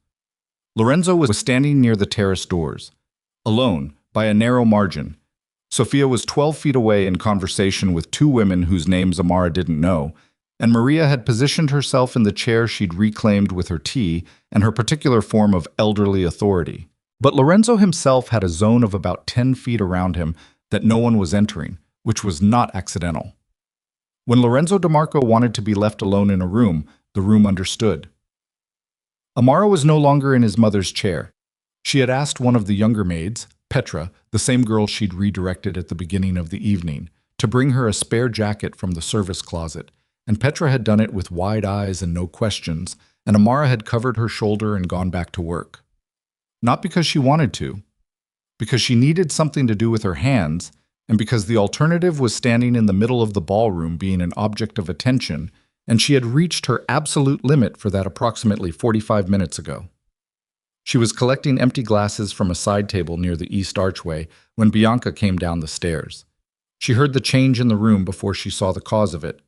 [SPEAKER 1] Lorenzo was standing near the terrace doors, alone, by a narrow margin. Sophia was 12 feet away in conversation with two women whose names Amara didn't know, and Maria had positioned herself in the chair she'd reclaimed with her tea and her particular form of elderly authority. But Lorenzo himself had a zone of about 10 feet around him that no one was entering, which was not accidental. When Lorenzo DeMarco wanted to be left alone in a room, the room understood. Amara was no longer in his mother's chair. She had asked one of the younger maids, Petra, the same girl she'd redirected at the beginning of the evening, to bring her a spare jacket from the service closet, and Petra had done it with wide eyes and no questions, and Amara had covered her shoulder and gone back to work. Not because she wanted to, because she needed something to do with her hands, and because the alternative was standing in the middle of the ballroom being an object of attention, and she had reached her absolute limit for that approximately 45 minutes ago. She was collecting empty glasses from a side table near the east archway when Bianca came down the stairs. She heard the change in the room before she saw the cause of it.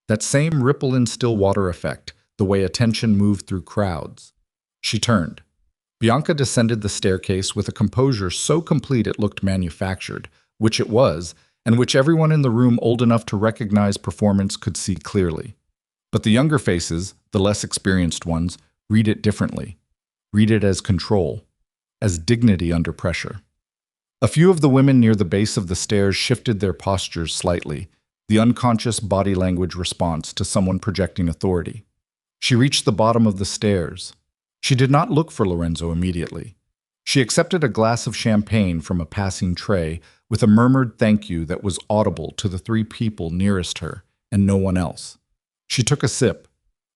[SPEAKER 1] That same ripple in still water effect, the way attention moved through crowds. She turned. Bianca descended the staircase with a composure so complete it looked manufactured, which it was, and which everyone in the room old enough to recognize performance could see clearly. But the younger faces, the less experienced ones, read it differently. Read it as control, as dignity under pressure. A few of the women near the base of the stairs shifted their postures slightly, the unconscious body language response to someone projecting authority. She reached the bottom of the stairs. She did not look for Lorenzo immediately. She accepted a glass of champagne from a passing tray with a murmured thank you that was audible to the three people nearest her and no one else. She took a sip.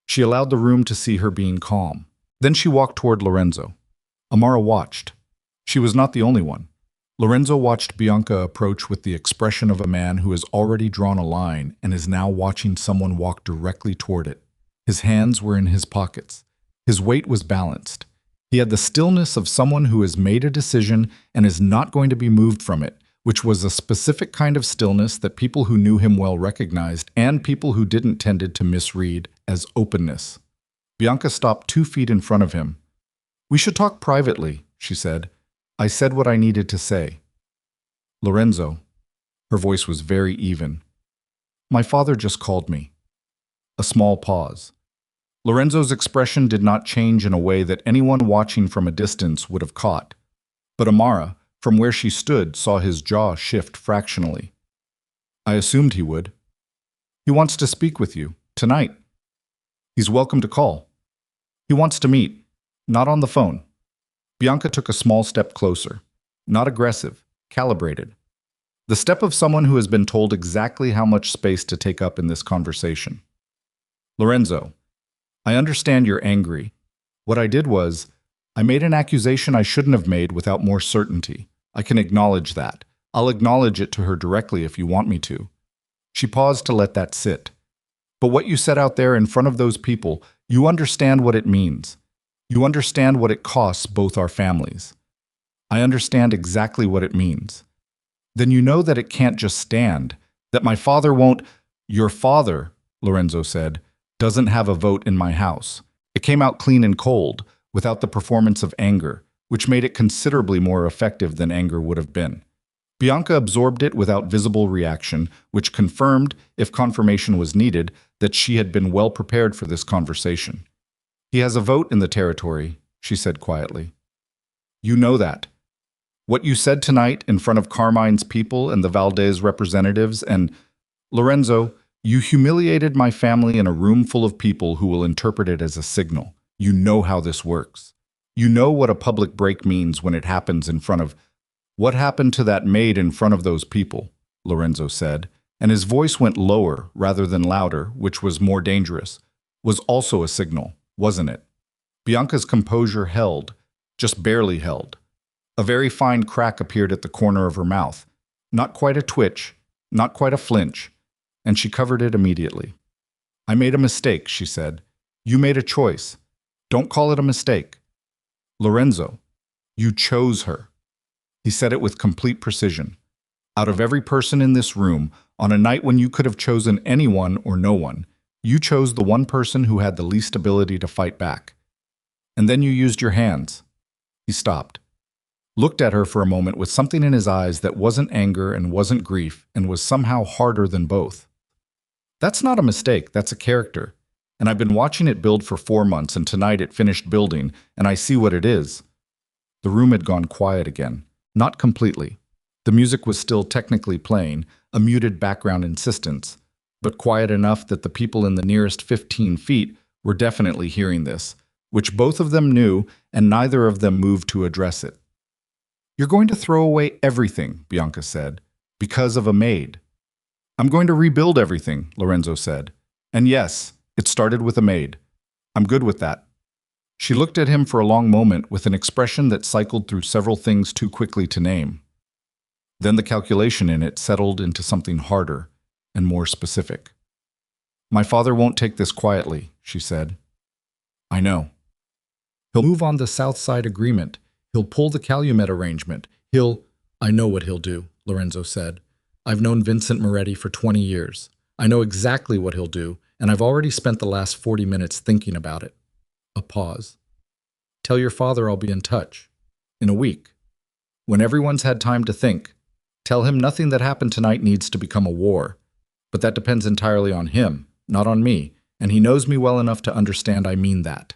[SPEAKER 1] She allowed the room to see her being calm. Then she walked toward Lorenzo. Amara watched. She was not the only one. Lorenzo watched Bianca approach with the expression of a man who has already drawn a line and is now watching someone walk directly toward it. His hands were in his pockets. His weight was balanced. He had the stillness of someone who has made a decision and is not going to be moved from it, which was a specific kind of stillness that people who knew him well recognized and people who didn't tended to misread as openness. Bianca stopped 2 feet in front of him. "We should talk privately," she said. "I said what I needed to say." "Lorenzo," her voice was very even. "My father just called me." A small pause. Lorenzo's expression did not change in a way that anyone watching from a distance would have caught. But Amara, from where she stood, saw his jaw shift fractionally. "I assumed he would. He wants to speak with you, tonight. He's welcome to call. He wants to meet, not on the phone." Bianca took a small step closer. Not aggressive, calibrated. The step of someone who has been told exactly how much space to take up in this conversation. "Lorenzo, I understand you're angry. What I did was, I made an accusation I shouldn't have made without more certainty. I can acknowledge that. I'll acknowledge it to her directly if you want me to." She paused to let that sit. "But what you said out there in front of those people, you understand what it means. You understand what it costs both our families. I understand exactly what it means. Then you know that it can't just stand, that my father won't—" "Your father," Lorenzo said, "doesn't have a vote in my house." It came out clean and cold, without the performance of anger, which made it considerably more effective than anger would have been. Bianca absorbed it without visible reaction, which confirmed, if confirmation was needed, that she had been well prepared for this conversation. "He has a vote in the territory," she said quietly. "You know that. What you said tonight in front of Carmine's people and the Valdez representatives and, Lorenzo, you humiliated my family in a room full of people who will interpret it as a signal. You know how this works. You know what a public break means when it happens in front of—" "What happened to that maid in front of those people?" Lorenzo said, and his voice went lower rather than louder, which was more dangerous. "Was also a signal, wasn't it?" Bianca's composure held, just barely held. A very fine crack appeared at the corner of her mouth. Not quite a twitch, not quite a flinch, and she covered it immediately. "I made a mistake," she said. "You made a choice. Don't call it a mistake. Lorenzo, you chose her." He said it with complete precision. Out of every person in this room, on a night when you could have chosen anyone or no one, you chose the one person who had the least ability to fight back. And then you used your hands. He stopped, looked at her for a moment with something in his eyes that wasn't anger and wasn't grief and was somehow harder than both. That's not a mistake, that's a character. And I've been watching it build for 4 months, and tonight it finished building, and I see what it is. The room had gone quiet again. Not completely. The music was still technically playing, a muted background insistence, but quiet enough that the people in the nearest 15 feet were definitely hearing this, which both of them knew, and neither of them moved to address it. "You're going to throw away everything," Bianca said, "because of a maid." "I'm going to rebuild everything," Lorenzo said. "And yes, it started with a maid. I'm good with that." She looked at him for a long moment with an expression that cycled through several things too quickly to name. Then the calculation in it settled into something harder and more specific. "My father won't take this quietly," she said. "I know. He'll move on the South Side Agreement. He'll pull the Calumet arrangement. I know what he'll do," Lorenzo said. "I've known Vincent Moretti for 20 years. I know exactly what he'll do, and I've already spent the last 40 minutes thinking about it." A pause. "Tell your father I'll be in touch. In a week. When everyone's had time to think. Tell him nothing that happened tonight needs to become a war. But that depends entirely on him, not on me, and he knows me well enough to understand I mean that."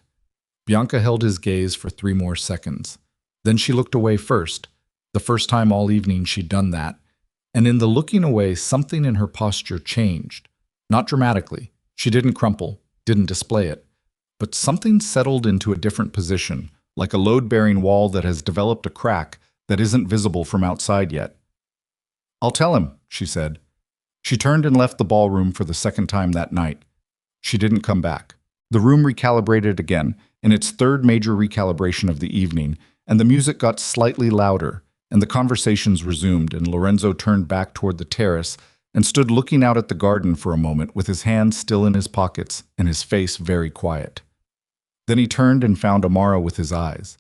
[SPEAKER 1] Bianca held his gaze for 3 more seconds. Then she looked away first, the first time all evening she'd done that, and in the looking away something in her posture changed. Not dramatically. She didn't crumple, didn't display it, but something settled into a different position, like a load-bearing wall that has developed a crack that isn't visible from outside yet. "I'll tell him," she said. She turned and left the ballroom for the second time that night. She didn't come back. The room recalibrated again, in its third major recalibration of the evening, and the music got slightly louder, and the conversations resumed, and Lorenzo turned back toward the terrace and stood looking out at the garden for a moment with his hands still in his pockets and his face very quiet. Then he turned and found Amara with his eyes.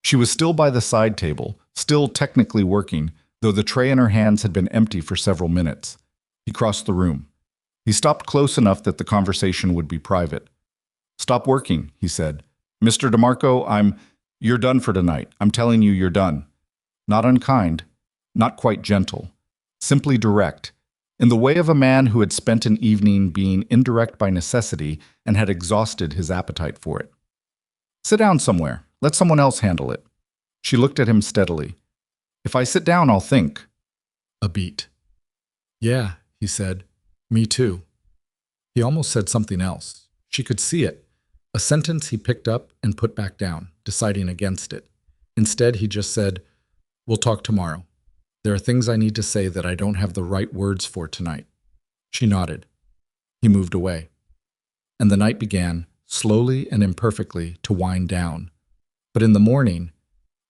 [SPEAKER 1] She was still by the side table, still technically working, though the tray in her hands had been empty for several minutes. He crossed the room. He stopped close enough that the conversation would be private. "Stop working," he said. "Mr. DeMarco, you're done for tonight. I'm telling you, you're done." Not unkind, not quite gentle, simply direct, in the way of a man who had spent an evening being indirect by necessity and had exhausted his appetite for it. "Sit down somewhere. Let someone else handle it." She looked at him steadily. "If I sit down, I'll think." A beat. "Yeah," he said. "Me too." He almost said something else. She could see it. A sentence he picked up and put back down, deciding against it. Instead, he just said, "We'll talk tomorrow. There are things I need to say that I don't have the right words for tonight." She nodded. He moved away. And the night began, slowly and imperfectly, to wind down. But in the morning,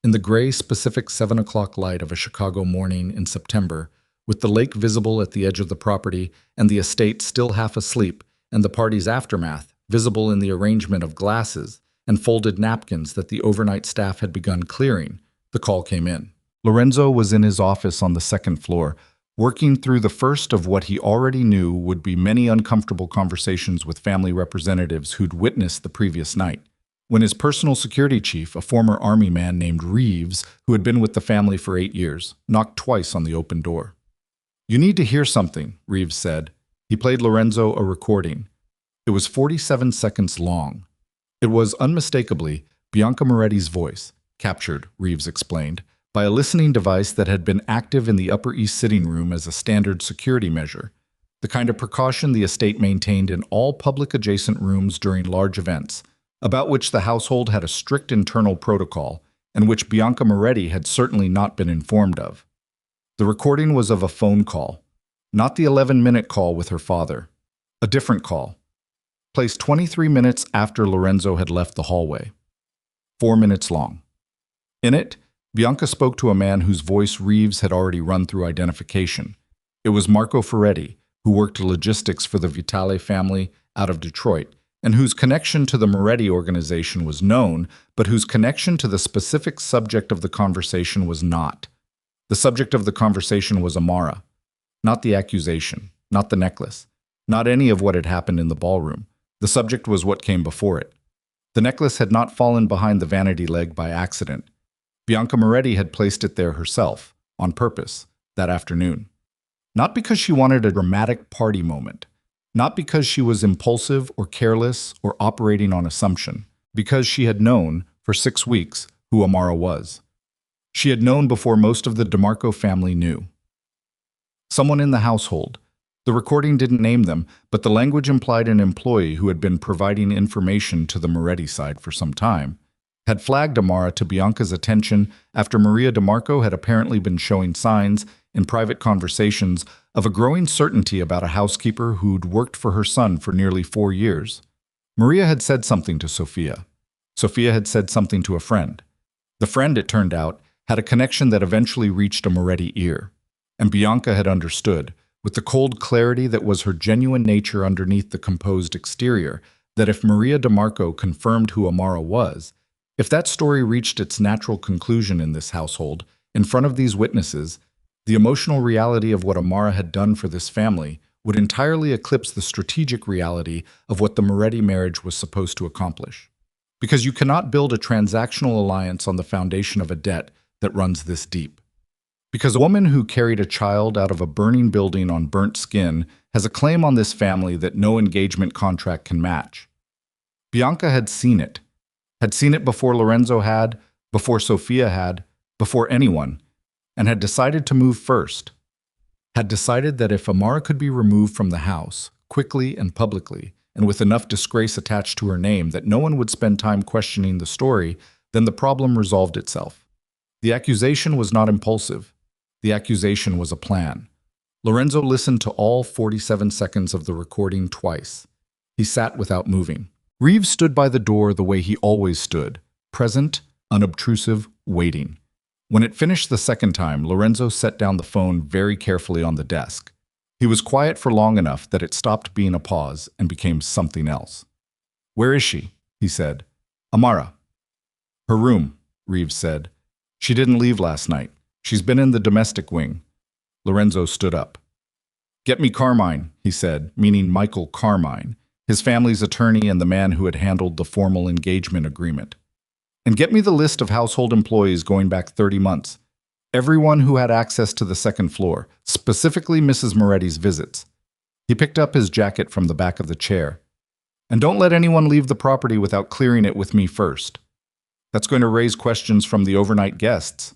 [SPEAKER 1] in the gray, specific 7 o'clock light of a Chicago morning in September, with the lake visible at the edge of the property and the estate still half asleep, and the party's aftermath visible in the arrangement of glasses and folded napkins that the overnight staff had begun clearing, the call came in. Lorenzo was in his office on the 2nd floor, working through the first of what he already knew would be many uncomfortable conversations with family representatives who'd witnessed the previous night, when his personal security chief, a former Army man named Reeves, who had been with the family for 8 years, knocked twice on the open door. "You need to hear something," Reeves said. He played Lorenzo a recording. It was 47 seconds long. It was, unmistakably, Bianca Moretti's voice, captured, Reeves explained, by a listening device that had been active in the Upper East sitting room as a standard security measure, the kind of precaution the estate maintained in all public adjacent rooms during large events, about which the household had a strict internal protocol, and which Bianca Moretti had certainly not been informed of. The recording was of a phone call, not the 11-minute call with her father, a different call, placed 23 minutes after Lorenzo had left the hallway. 4 minutes long. In it, Bianca spoke to a man whose voice Reeves had already run through identification. It was Marco Ferretti, who worked logistics for the Vitale family out of Detroit, and whose connection to the Moretti organization was known, but whose connection to the specific subject of the conversation was not. The subject of the conversation was Amara, not the accusation, not the necklace, not any of what had happened in the ballroom. The subject was what came before it. The necklace had not fallen behind the vanity leg by accident. Bianca Moretti had placed it there herself, on purpose, that afternoon. Not because she wanted a dramatic party moment, not because she was impulsive or careless or operating on assumption, because she had known, for 6 weeks, who Amara was. She had known before most of the DeMarco family knew. Someone in the household. The recording didn't name them, but the language implied an employee who had been providing information to the Moretti side for some time, had flagged Amara to Bianca's attention after Maria DeMarco had apparently been showing signs, in private conversations, of a growing certainty about a housekeeper who'd worked for her son for nearly 4 years. Maria had said something to Sophia. Sophia had said something to a friend. The friend, it turned out, had a connection that eventually reached a Moretti ear. And Bianca had understood, with the cold clarity that was her genuine nature underneath the composed exterior, that if Maria DeMarco confirmed who Amara was, if that story reached its natural conclusion in this household, in front of these witnesses, the emotional reality of what Amara had done for this family would entirely eclipse the strategic reality of what the Moretti marriage was supposed to accomplish. Because you cannot build a transactional alliance on the foundation of a debt that runs this deep. Because a woman who carried a child out of a burning building on burnt skin has a claim on this family that no engagement contract can match. Bianca had seen it before Lorenzo had, before Sophia had, before anyone, and had decided to move first. Had decided that if Amara could be removed from the house, quickly and publicly, and with enough disgrace attached to her name that no one would spend time questioning the story, then the problem resolved itself. The accusation was not impulsive. The accusation was a plan. Lorenzo listened to all 47 seconds of the recording twice. He sat without moving. Reeves stood by the door the way he always stood, present, unobtrusive, waiting. When it finished the second time, Lorenzo set down the phone very carefully on the desk. He was quiet for long enough that it stopped being a pause and became something else. "Where is she?" he said. "Amara." "Her room," Reeves said. "She didn't leave last night. She's been in the domestic wing." Lorenzo stood up. "Get me Carmine," he said, meaning Michael Carmine, his family's attorney and the man who had handled the formal engagement agreement. "And get me the list of household employees going back 30 months. Everyone who had access to the second floor, specifically Mrs. Moretti's visits." He picked up his jacket from the back of the chair. "And don't let anyone leave the property without clearing it with me first. That's going to raise questions from the overnight guests.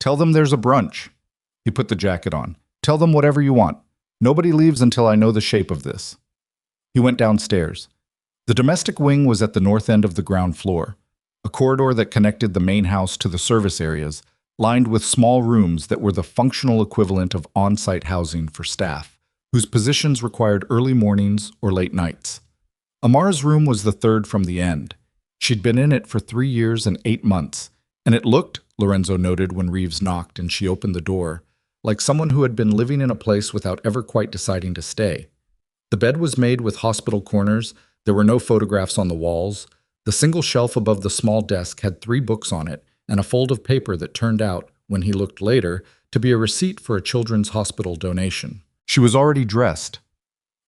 [SPEAKER 1] Tell them there's a brunch." He put the jacket on. "Tell them whatever you want. Nobody leaves until I know the shape of this." He went downstairs. The domestic wing was at the north end of the ground floor, a corridor that connected the main house to the service areas, lined with small rooms that were the functional equivalent of on-site housing for staff, whose positions required early mornings or late nights. Amara's room was the third from the end. She'd been in it for 3 years and 8 months, and it looked, Lorenzo noted when Reeves knocked and she opened the door, like someone who had been living in a place without ever quite deciding to stay. The bed was made with hospital corners, there were no photographs on the walls. The single shelf above the small desk had 3 books on it and a fold of paper that turned out, when he looked later, to be a receipt for a children's hospital donation. She was already dressed.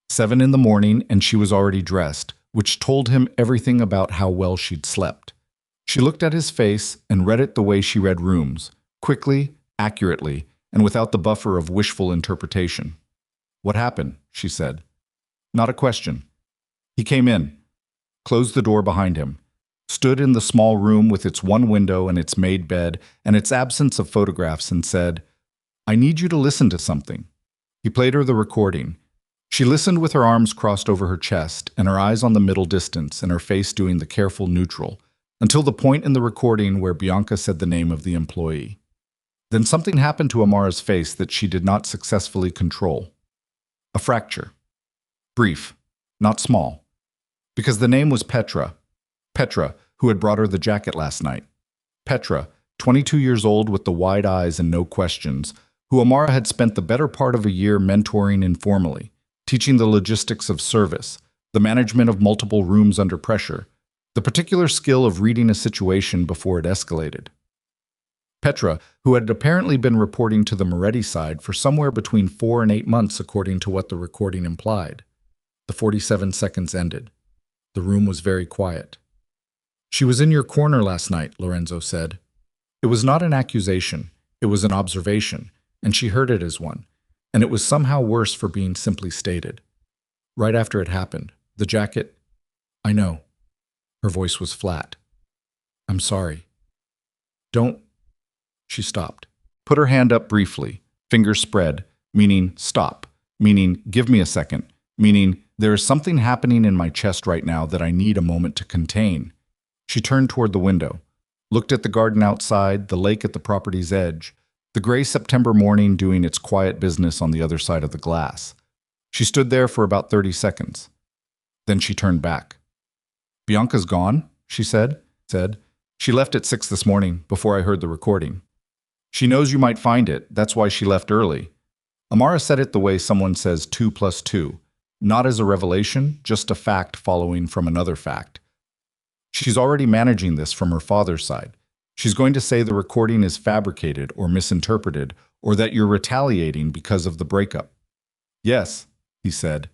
[SPEAKER 1] 7 in the morning and she was already dressed, which told him everything about how well she'd slept. She looked at his face and read it the way she read rooms, quickly, accurately, and without the buffer of wishful interpretation. "What happened?" she said. Not a question. He came in, closed the door behind him, stood in the small room with its one window and its made bed and its absence of photographs and said, "I need you to listen to something." He played her the recording. She listened with her arms crossed over her chest and her eyes on the middle distance and her face doing the careful neutral, until the point in the recording where Bianca said the name of the employee. Then something happened to Amara's face that she did not successfully control. A fracture. Brief, not small. Because the name was Petra. Petra, who had brought her the jacket last night. Petra, 22 years old with the wide eyes and no questions, who Amara had spent the better part of a year mentoring informally, teaching the logistics of service, the management of multiple rooms under pressure, the particular skill of reading a situation before it escalated. Petra, who had apparently been reporting to the Moretti side for somewhere between 4 and 8 months according to what the recording implied. The 47 seconds ended. The room was very quiet. "She was in your corner last night," Lorenzo said. It was not an accusation, it was an observation, and she heard it as one, and it was somehow worse for being simply stated. Right after it happened, the jacket— "I know." Her voice was flat. "I'm sorry." "Don't—" She stopped. Put her hand up briefly, fingers spread, meaning stop, meaning give me a second, meaning there is something happening in my chest right now that I need a moment to contain. She turned toward the window, looked at the garden outside, the lake at the property's edge, the gray September morning doing its quiet business on the other side of the glass. She stood there for about 30 seconds. Then she turned back. "Bianca's gone," she said. "She left at 6 this morning, before I heard the recording. She knows you might find it, that's why she left early." Amara said it the way someone says 2 plus 2, not as a revelation, just a fact following from another fact. She's already managing this from her father's side. She's going to say the recording is fabricated or misinterpreted, or that you're retaliating because of the breakup. "Yes," he said.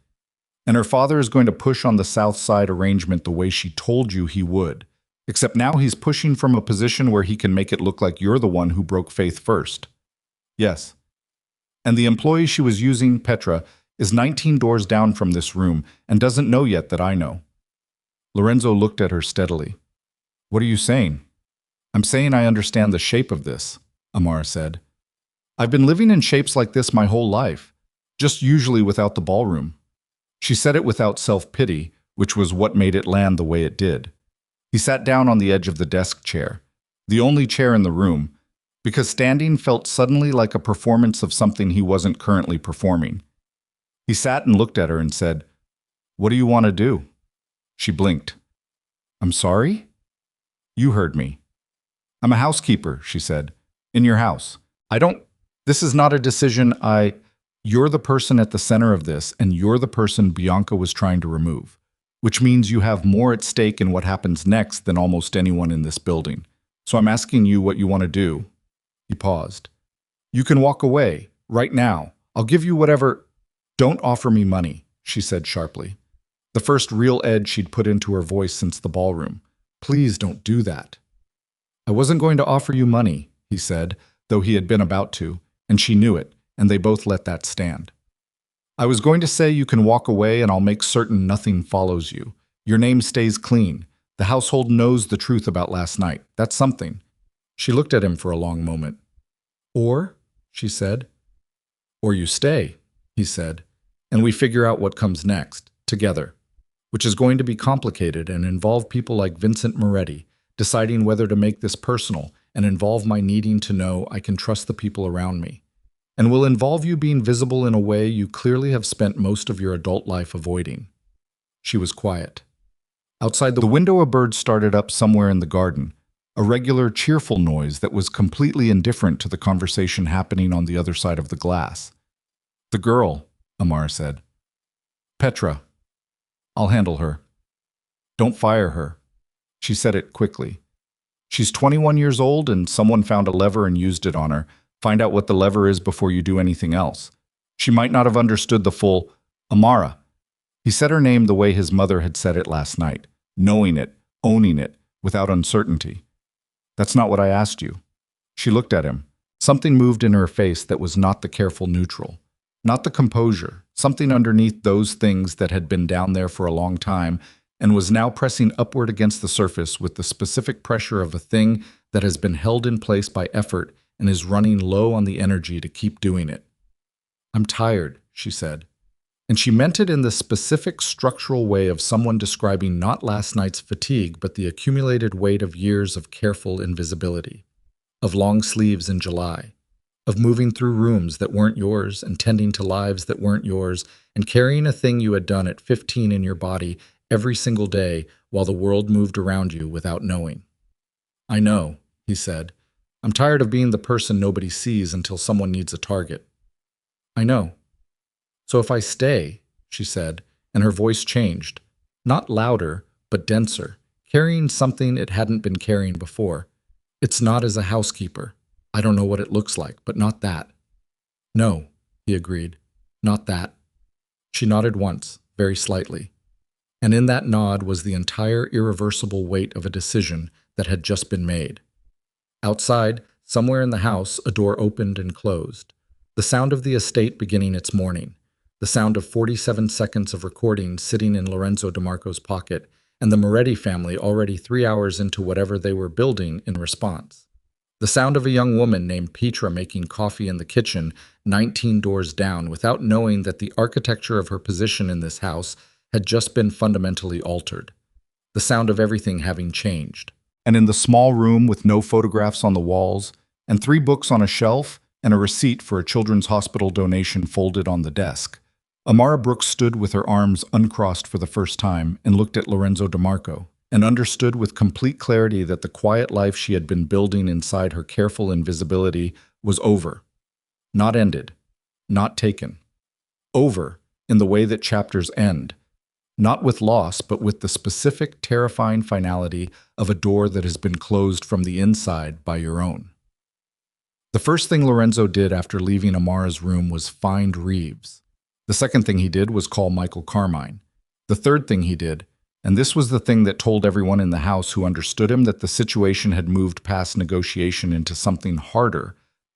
[SPEAKER 1] "And her father is going to push on the South Side arrangement the way she told you he would. Except now he's pushing from a position where he can make it look like you're the one who broke faith first." "Yes." "And the employee she was using, Petra, is 19 doors down from this room and doesn't know yet that I know." Lorenzo looked at her steadily. "What are you saying?" "I'm saying I understand the shape of this," Amara said. "I've been living in shapes like this my whole life, just usually without the ballroom." She said it without self-pity, which was what made it land the way it did. He sat down on the edge of the desk chair, the only chair in the room, because standing felt suddenly like a performance of something he wasn't currently performing. He sat and looked at her and said, "What do you want to do?" She blinked. "I'm sorry?" "You heard me." "I'm a housekeeper," she said, "in your house. This is not a decision You're the person at the center of this, and you're the person Bianca was trying to remove, which means you have more at stake in what happens next than almost anyone in this building. So I'm asking you what you want to do." He paused. "You can walk away, right now. I'll give you whatever—" "Don't offer me money," she said sharply. The first real edge she'd put into her voice since the ballroom. "Please don't do that." "I wasn't going to offer you money," he said, though he had been about to, and she knew it, and they both let that stand. "I was going to say you can walk away and I'll make certain nothing follows you. Your name stays clean. The household knows the truth about last night. That's something." She looked at him for a long moment. "Or," she said. "Or you stay," he said, "and we figure out what comes next, together. Which is going to be complicated and involve people like Vincent Moretti, deciding whether to make this personal and involve my needing to know I can trust the people around me. And will involve you being visible in a way you clearly have spent most of your adult life avoiding." She was quiet. Outside the window, a bird started up somewhere in the garden, a regular, cheerful noise that was completely indifferent to the conversation happening on the other side of the glass. "The girl," Amara said. "Petra. I'll handle her. Don't fire her." She said it quickly. "She's 21 years old and someone found a lever and used it on her. Find out what the lever is before you do anything else. She might not have understood the full— Amara." He said her name the way his mother had said it last night, knowing it, owning it, without uncertainty. "That's not what I asked you." She looked at him. Something moved in her face that was not the careful neutral, not the composure, something underneath those things that had been down there for a long time and was now pressing upward against the surface with the specific pressure of a thing that has been held in place by effort and is running low on the energy to keep doing it. "I'm tired," she said. And she meant it in the specific structural way of someone describing not last night's fatigue, but the accumulated weight of years of careful invisibility, of long sleeves in July, of moving through rooms that weren't yours and tending to lives that weren't yours and carrying a thing you had done at 15 in your body every single day while the world moved around you without knowing. "I know," he said. "I'm tired of being the person nobody sees until someone needs a target." "I know." "So if I stay," she said, and her voice changed, not louder, but denser, carrying something it hadn't been carrying before. "It's not as a housekeeper.
[SPEAKER 2] I don't know what it looks like, but not that. No, he agreed. Not that. She nodded once, very slightly. And in that nod was the entire irreversible weight of a decision that had just been made. Outside, somewhere in the house, a door opened and closed. The sound of the estate beginning its morning. The sound of 47 seconds of recording sitting in Lorenzo DeMarco's pocket, and the Moretti family already 3 hours into whatever they were building in response. The sound of a young woman named Petra making coffee in the kitchen 19 doors down without knowing that the architecture of her position in this house had just been fundamentally altered. The sound of everything having changed.
[SPEAKER 1] And in the small room with no photographs on the walls, and 3 books on a shelf, and a receipt for a children's hospital donation folded on the desk, Amara Brooks stood with her arms uncrossed for the first time and looked at Lorenzo DeMarco, and understood with complete clarity that the quiet life she had been building inside her careful invisibility was over. Not ended. Not taken. Over in the way that chapters end. Not with loss, but with the specific, terrifying finality of a door that has been closed from the inside by your own. The first thing Lorenzo did after leaving Amara's room was find Reeves. The second thing he did was call Michael Carmine. The third thing he did, and this was the thing that told everyone in the house who understood him that the situation had moved past negotiation into something harder,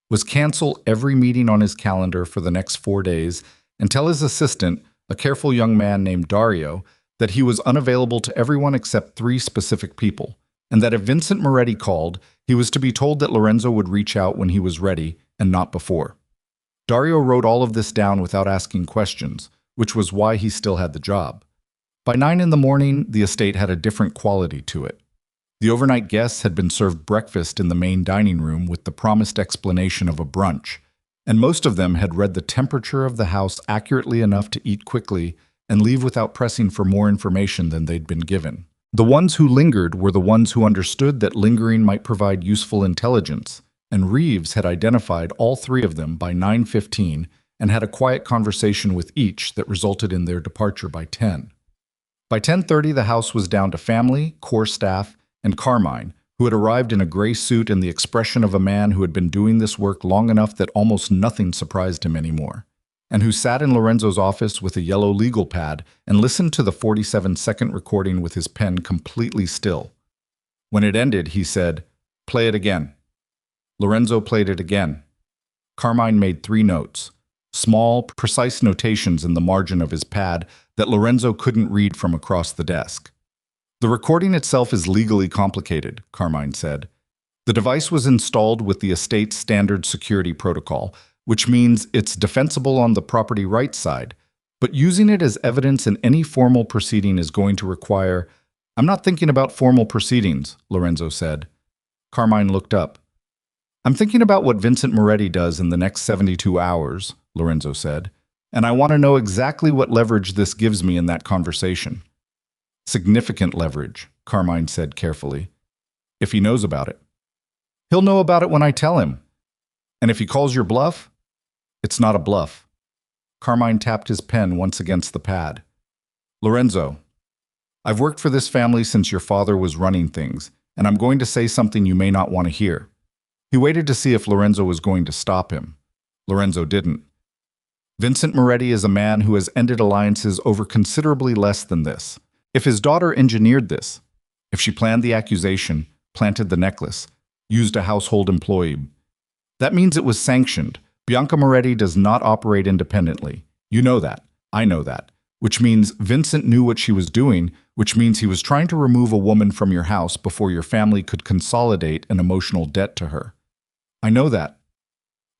[SPEAKER 1] was cancel every meeting on his calendar for the next 4 days and tell his assistant, a careful young man named Dario, that he was unavailable to everyone except 3 specific people, and that if Vincent Moretti called, he was to be told that Lorenzo would reach out when he was ready and not before. Dario wrote all of this down without asking questions, which was why he still had the job. By 9 in the morning, the estate had a different quality to it. The overnight guests had been served breakfast in the main dining room with the promised explanation of a brunch, and most of them had read the temperature of the house accurately enough to eat quickly and leave without pressing for more information than they'd been given. The ones who lingered were the ones who understood that lingering might provide useful intelligence, and Reeves had identified all 3 of them by 9:15 and had a quiet conversation with each that resulted in their departure by 10. By 10:30, the house was down to family, core staff, and Carmine, who had arrived in a gray suit and the expression of a man who had been doing this work long enough that almost nothing surprised him anymore, and who sat in Lorenzo's office with a yellow legal pad and listened to the 47-second recording with his pen completely still. When it ended, he said, "Play it again." Lorenzo played it again. Carmine made 3 notes, small, precise notations in the margin of his pad that Lorenzo couldn't read from across the desk. "The recording itself is legally complicated," Carmine said. "The device was installed with the estate's standard security protocol, which means it's defensible on the property rights side, but using it as evidence in any formal proceeding is going to require—" "I'm not thinking about formal proceedings," Lorenzo said. Carmine looked up. "I'm thinking about what Vincent Moretti does in the next 72 hours, Lorenzo said, "and I want to know exactly what leverage this gives me in that conversation." "Significant leverage," Carmine said carefully, "if he knows about it. He'll know about it when I tell him. And if he calls your bluff, it's not a bluff." Carmine tapped his pen once against the pad. "Lorenzo, I've worked for this family since your father was running things, and I'm going to say something you may not want to hear." He waited to see if Lorenzo was going to stop him. Lorenzo didn't. "Vincent Moretti is a man who has ended alliances over considerably less than this. If his daughter engineered this, if she planned the accusation, planted the necklace, used a household employee, that means it was sanctioned. Bianca Moretti does not operate independently. You know that. I know that. Which means Vincent knew what she was doing, which means he was trying to remove a woman from your house before your family could consolidate an emotional debt to her. I know that.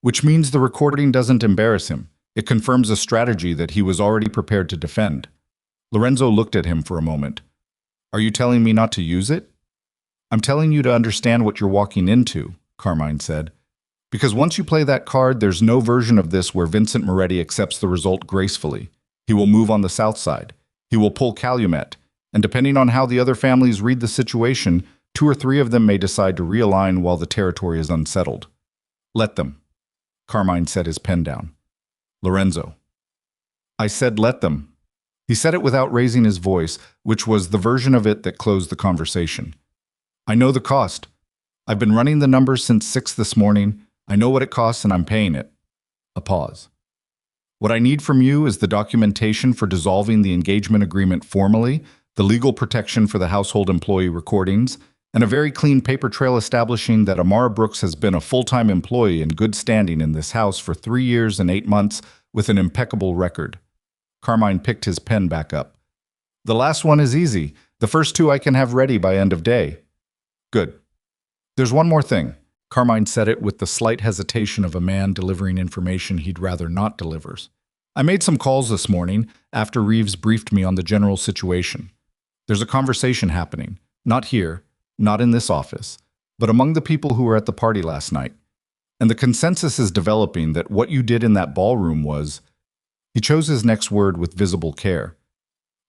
[SPEAKER 1] Which means the recording doesn't embarrass him. It confirms a strategy that he was already prepared to defend." Lorenzo looked at him for a moment. "Are you telling me not to use it?" "I'm telling you to understand what you're walking into," Carmine said. "Because once you play that card, there's no version of this where Vincent Moretti accepts the result gracefully. He will move on the south side. He will pull Calumet. And depending on how the other families read the situation, 2 or 3 of them may decide to realign while the territory is unsettled. Let them." Carmine set his pen down. "Lorenzo." "I said let them." He said it without raising his voice, which was the version of it that closed the conversation. "I know the cost. I've been running the numbers since 6 this morning, I know what it costs and I'm paying it. A pause. What I need from you is the documentation for dissolving the engagement agreement formally, the legal protection for the household employee recordings, and a very clean paper trail establishing that Amara Brooks has been a full-time employee in good standing in this house for 3 years and 8 months with an impeccable record. Carmine picked his pen back up. The last one is easy. The first two I can have ready by end of day. Good. There's one more thing. Carmine said it with the slight hesitation of a man delivering information he'd rather not deliver. I made some calls this morning after Reeves briefed me on the general situation. There's a conversation happening, not here, not in this office, but among the people who were at the party last night. And the consensus is developing that what you did in that ballroom was, he chose his next word with visible care,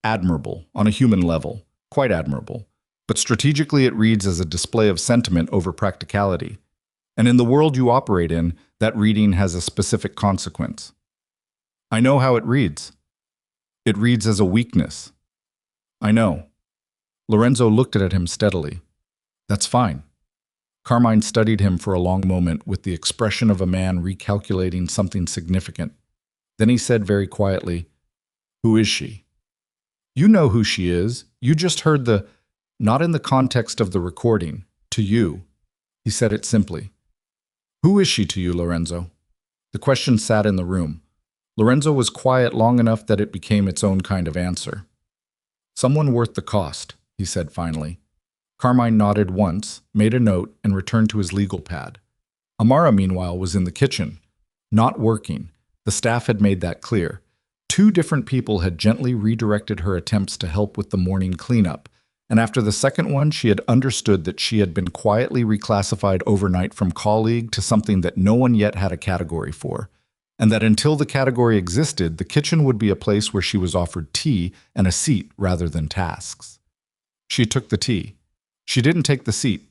[SPEAKER 1] admirable on a human level, quite admirable, but strategically it reads as a display of sentiment over practicality. And in the world you operate in, that reading has a specific consequence. I know how it reads. It reads as a weakness. I know. Lorenzo looked at him steadily. That's fine. Carmine studied him for a long moment with the expression of a man recalculating something significant. Then he said very quietly, "Who is she?" "You know who she is. You just heard the, not in the context of the recording, to you." He said it simply. "Who is she to you, Lorenzo?" The question sat in the room. Lorenzo was quiet long enough that it became its own kind of answer. "Someone worth the cost," he said finally. Carmine nodded once, made a note, and returned to his legal pad. Amara, meanwhile, was in the kitchen, not working. The staff had made that clear. 2 different people had gently redirected her attempts to help with the morning cleanup, and after the second one, she had understood that she had been quietly reclassified overnight from colleague to something that no one yet had a category for, and that until the category existed, the kitchen would be a place where she was offered tea and a seat rather than tasks. She took the tea. She didn't take the seat.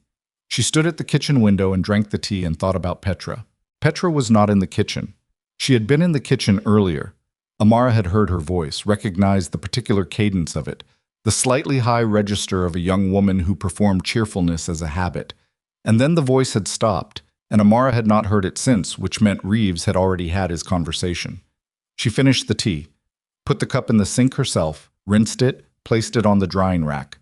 [SPEAKER 1] She stood at the kitchen window and drank the tea and thought about Petra. Petra was not in the kitchen. She had been in the kitchen earlier. Amara had heard her voice, recognized the particular cadence of it, the slightly high register of a young woman who performed cheerfulness as a habit. And then the voice had stopped, and Amara had not heard it since, which meant Reeves had already had his conversation. She finished the tea, put the cup in the sink herself, rinsed it, placed it on the drying rack.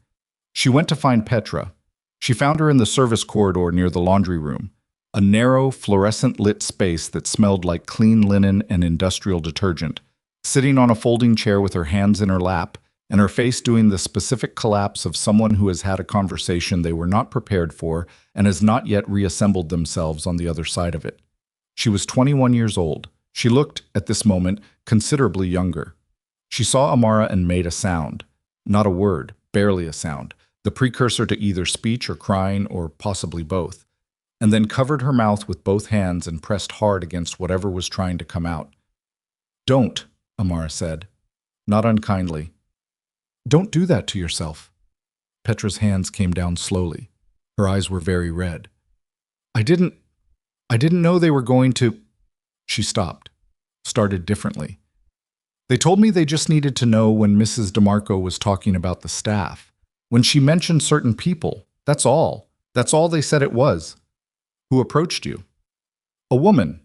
[SPEAKER 1] She went to find Petra. She found her in the service corridor near the laundry room, a narrow, fluorescent-lit space that smelled like clean linen and industrial detergent, sitting on a folding chair with her hands in her lap and her face doing the specific collapse of someone who has had a conversation they were not prepared for and has not yet reassembled themselves on the other side of it. She was 21 years old. She looked, at this moment, considerably younger. She saw Amara and made a sound. Not a word, barely a sound, the precursor to either speech or crying or possibly both, and then covered her mouth with both hands and pressed hard against whatever was trying to come out. "Don't," Amara said, not unkindly. "Don't do that to yourself." Petra's hands came down slowly. Her eyes were very red. I didn't know they were going to." She stopped, started differently. "They told me they just needed to know when Mrs. DeMarco was talking about the staff. When she mentioned certain people, that's all. That's all they said it was." "Who approached you?" "A woman.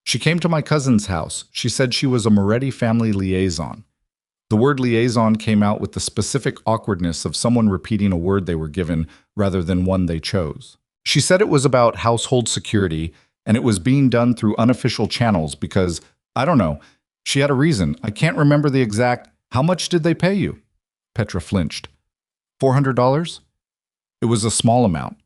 [SPEAKER 1] She came to my cousin's house. She said she was a Moretti family liaison." The word liaison came out with the specific awkwardness of someone repeating a word they were given rather than one they chose. "She said it was about household security, and it was being done through unofficial channels because, I don't know, she had a reason. I can't remember the exact—" "How much did they pay you?" Petra flinched. $400? It was a small amount.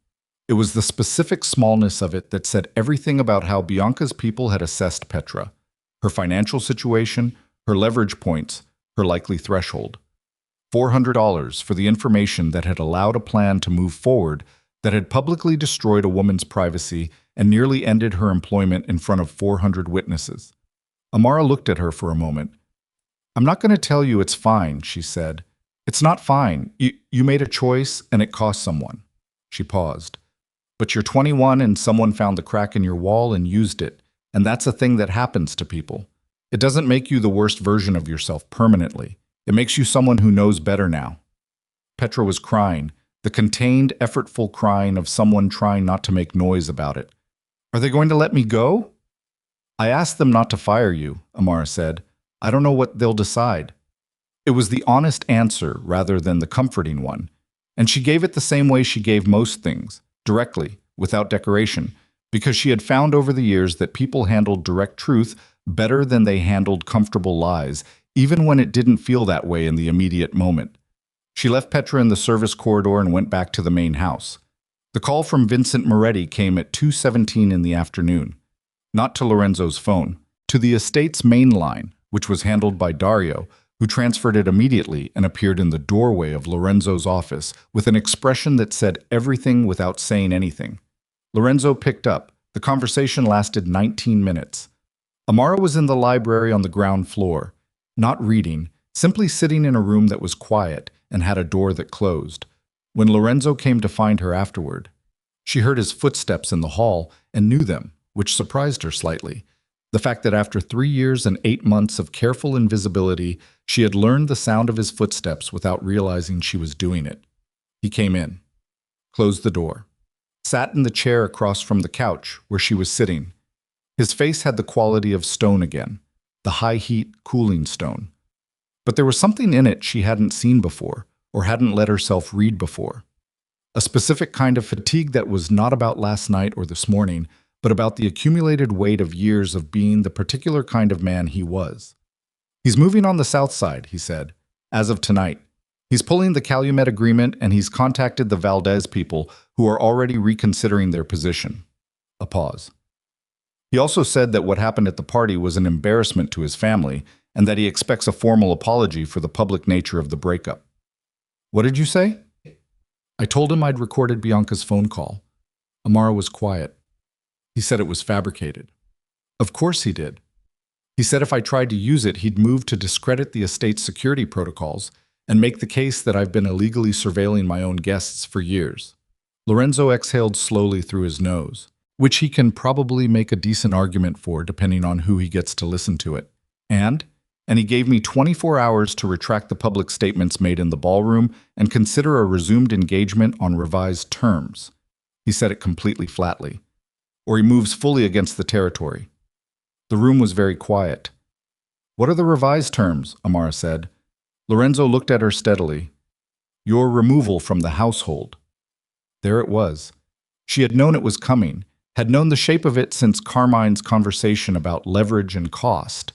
[SPEAKER 1] It was the specific smallness of it that said everything about how Bianca's people had assessed Petra, her financial situation, her leverage points, her likely threshold. $400 for the information that had allowed a plan to move forward that had publicly destroyed a woman's privacy and nearly ended her employment in front of 400 witnesses. Amara looked at her for a moment. "I'm not going to tell you it's fine," she said. "It's not fine. You made a choice and it cost someone." She paused. "But you're 21 and someone found the crack in your wall and used it, and that's a thing that happens to people. It doesn't make you the worst version of yourself permanently. It makes you someone who knows better now." Petra was crying, the contained, effortful crying of someone trying not to make noise about it. Are they going to let me go? I asked them not to fire you, Amara said. I don't know what they'll decide. It was the honest answer rather than the comforting one, and she gave it the same way she gave most things, directly, without decoration, because she had found over the years that people handled direct truth better than they handled comfortable lies, even when it didn't feel that way in the immediate moment. She left Petra in the service corridor and went back to the main house. The call from Vincent Moretti came at 2:17 in the afternoon. Not to Lorenzo's phone, to the estate's main line, which was handled by Dario, who transferred it immediately and appeared in the doorway of Lorenzo's office with an expression that said everything without saying anything. Lorenzo picked up. The conversation lasted 19 minutes. Amara was in the library on the ground floor, not reading, simply sitting in a room that was quiet and had a door that closed. When Lorenzo came to find her afterward, she heard his footsteps in the hall and knew them, which surprised her slightly. The fact that after 3 years and 8 months of careful invisibility, she had learned the sound of his footsteps without realizing she was doing it. He came in, closed the door, sat in the chair across from the couch where she was sitting. His face had the quality of stone again, the high-heat, cooling stone. But there was something in it she hadn't seen before, or hadn't let herself read before. A specific kind of fatigue that was not about last night or this morning, but about the accumulated weight of years of being the particular kind of man he was. He's moving on the south side, he said, as of tonight. He's pulling the Calumet agreement and he's contacted the Valdez people who are already reconsidering their position. A pause. He also said that what happened at the party was an embarrassment to his family and that he expects a formal apology for the public nature of the breakup. What did you say? I told him I'd recorded Bianca's phone call. Amara was quiet. He said it was fabricated. Of course he did. He said if I tried to use it, he'd move to discredit the estate's security protocols and make the case that I've been illegally surveilling my own guests for years. Lorenzo exhaled slowly through his nose, which he can probably make a decent argument for depending on who he gets to listen to it. And he gave me 24 hours to retract the public statements made in the ballroom and consider a resumed engagement on revised terms. He said it completely flatly. Or he moves fully against the territory. The room was very quiet. What are the revised terms? Amara said. Lorenzo looked at her steadily. Your removal from the household. There it was. She had known it was coming, had known the shape of it since Carmine's conversation about leverage and cost.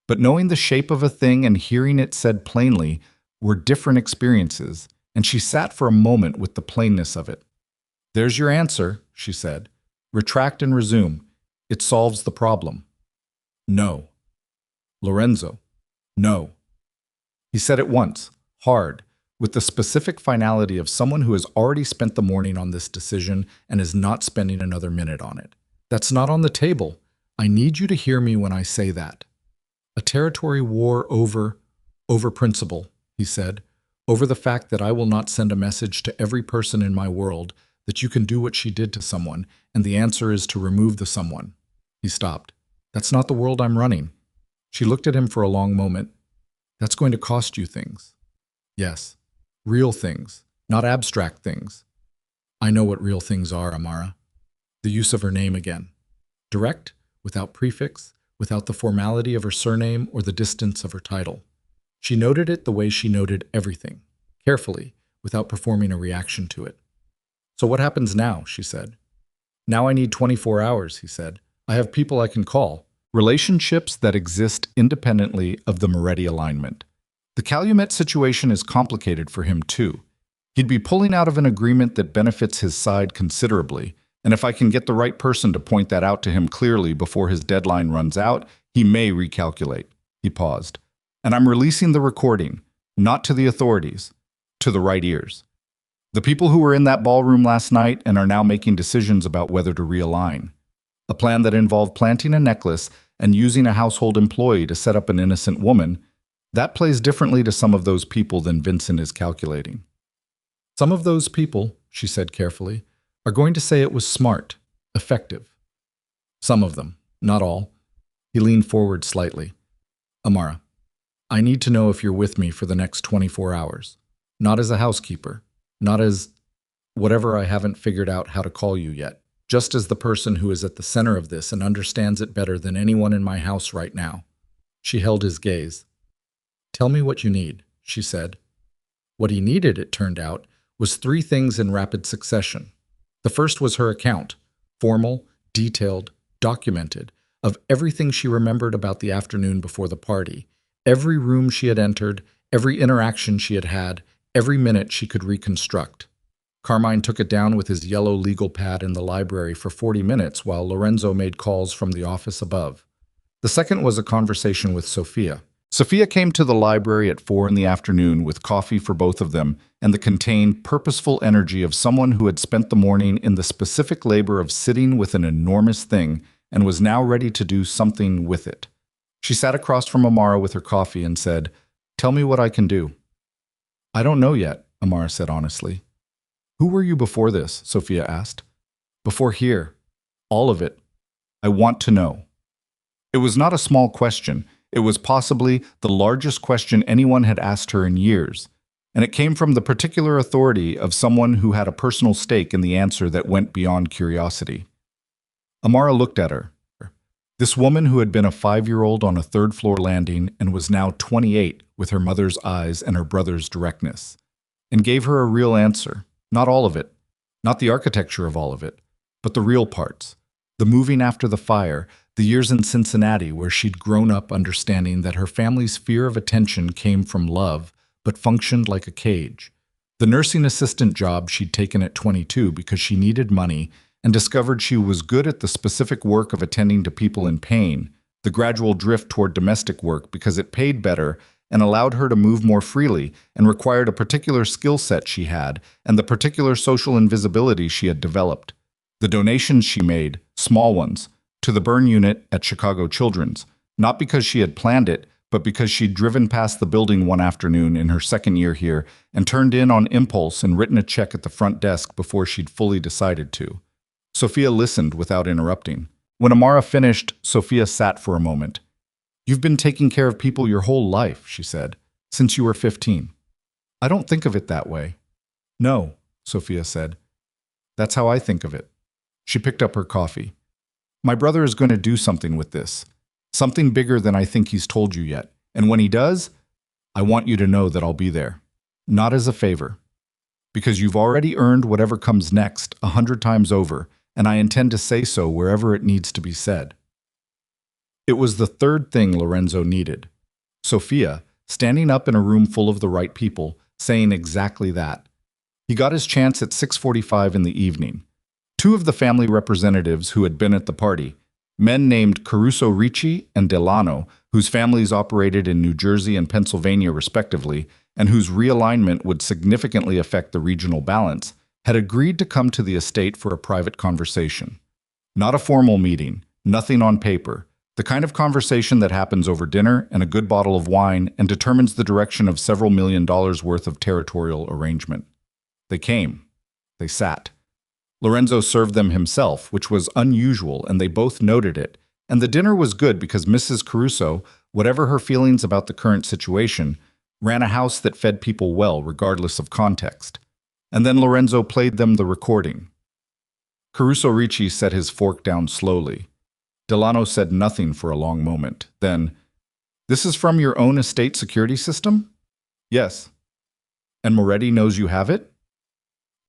[SPEAKER 1] But knowing the shape of a thing and hearing it said plainly were different experiences, and she sat for a moment with the plainness of it. There's your answer, she said. Retract and resume. It solves the problem. No. Lorenzo. No. He said it once, hard, with the specific finality of someone who has already spent the morning on this decision and is not spending another minute on it. That's not on the table. I need you to hear me when I say that. A territory war over principle, he said, over the fact that I will not send a message to every person in my world that you can do what she did to someone, and the answer is to remove the someone. He stopped. That's not the world I'm running. She looked at him for a long moment. That's going to cost you things. Yes, real things, not abstract things. I know what real things are, Amara. The use of her name again. Direct, without prefix, without the formality of her surname or the distance of her title. She noted it the way she noted everything, carefully, without performing a reaction to it. So what happens now, she said. Now I need 24 hours, he said. I have people I can call. Relationships that exist independently of the Moretti alignment. The Calumet situation is complicated for him too. He'd be pulling out of an agreement that benefits his side considerably, and if I can get the right person to point that out to him clearly before his deadline runs out, he may recalculate. He paused. And I'm releasing the recording, not to the authorities, to the right ears. The people who were in that ballroom last night and are now making decisions about whether to realign. A plan that involved planting a necklace and using a household employee to set up an innocent woman, that plays differently to some of those people than Vincent is calculating. Some of those people, she said carefully, are going to say it was smart, effective. Some of them, not all. He leaned forward slightly. Amara, I need to know if you're with me for the next 24 hours. Not as a housekeeper, not as whatever I haven't figured out how to call you yet.
[SPEAKER 2] just as the person who is at the center of this and understands it better than anyone in my house right now. She held his gaze. Tell me what you need, she said. What he needed, it turned out, was three things in rapid succession. The first was her account, formal, detailed, documented, of everything she remembered about the afternoon before the party, every room she had entered, every interaction she had had, every minute she could reconstruct. Carmine took it down with his yellow legal pad in the library for 40 minutes while Lorenzo made calls from the office above. The second was a conversation with Sophia. Sophia came to the library at 4 in the afternoon with coffee for both of them and the contained, purposeful energy of someone who had spent the morning in the specific labor of sitting with an enormous thing and was now ready to do something with it. She sat across from Amara with her coffee and said, "Tell me what I can do." "I don't know yet," Amara said honestly. "Who were you before this?" Sophia asked. "Before here. All of it. I want to know." It was not a small question. It was possibly the largest question anyone had asked her in years, and it came from the particular authority of someone who had a personal stake in the answer that went beyond curiosity. Amara looked at her. This woman who had been a 5-year-old on a third-floor landing and was now 28 with her mother's eyes and her brother's directness, and gave her a real answer. Not all of it, not the architecture of all of it, but the real parts. The moving after the fire, the years in Cincinnati where she'd grown up understanding that her family's fear of attention came from love, but functioned like a cage. The nursing assistant job she'd taken at 22 because she needed money and discovered she was good at the specific work of attending to people in pain, the gradual drift toward domestic work because it paid better and allowed her to move more freely and required a particular skill set she had and the particular social invisibility she had developed. The donations she made, small ones, to the burn unit at Chicago Children's, not because she had planned it, but because she'd driven past the building one afternoon in her second year here and turned in on impulse and written a check at the front desk before she'd fully decided to. Sophia listened without interrupting. When Amara finished, Sophia sat for a moment. "You've been taking care of people your whole life," she said, "since you were 15. "I don't think of it that way." "No," Sophia said. "That's how I think of it." She picked up her coffee. "My brother is going to do something with this. Something bigger than I think he's told you yet. And when he does, I want you to know that I'll be there. Not as a favor. Because you've already earned whatever comes next 100 times over, and I intend to say so wherever it needs to be said." It was the third thing Lorenzo needed. Sophia, standing up in a room full of the right people, saying exactly that. He got his chance at 6:45 in the evening. Two of the family representatives who had been at the party, men named Caruso Ricci and Delano, whose families operated in New Jersey and Pennsylvania respectively, and whose realignment would significantly affect the regional balance, had agreed to come to the estate for a private conversation. Not a formal meeting, nothing on paper, the kind of conversation that happens over dinner and a good bottle of wine and determines the direction of several $1 million worth of territorial arrangement. They came. They sat. Lorenzo served them himself, which was unusual, and they both noted it. And the dinner was good because Mrs. Caruso, whatever her feelings about the current situation, ran a house that fed people well regardless of context. And then Lorenzo played them the recording. Caruso Ricci set his fork down slowly. Delano said nothing for a long moment. Then, "This is from your own estate security system?" "Yes." "And Moretti knows you have it?"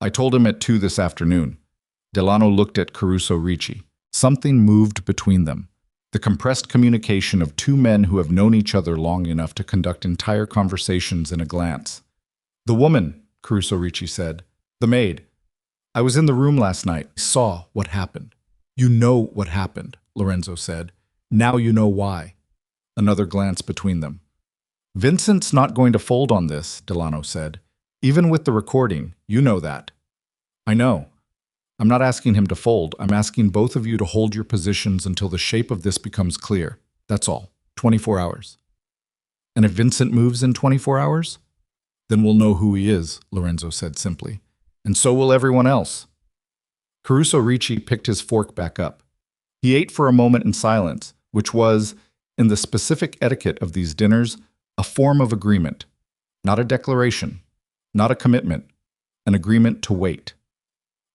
[SPEAKER 2] "I told him at 2 this afternoon." Delano looked at Caruso Ricci. Something moved between them. The compressed communication of two men who have known each other long enough to conduct entire conversations in a glance. "The woman," Caruso Ricci said. "The maid. I was in the room last night. I saw what happened." "You know what happened," Lorenzo said. "Now you know why." Another glance between them. "Vincent's not going to fold on this," Delano said. "Even with the recording, you know that." "I know. I'm not asking him to fold. I'm asking both of you to hold your positions until the shape of this becomes clear. That's all. 24 hours. "And if Vincent moves in 24 hours? "Then we'll know who he is," Lorenzo said simply. "And so will everyone else." Caruso Ricci picked his fork back up. He ate for a moment in silence, which was, in the specific etiquette of these dinners, a form of agreement. Not a declaration, not a commitment, an agreement to wait.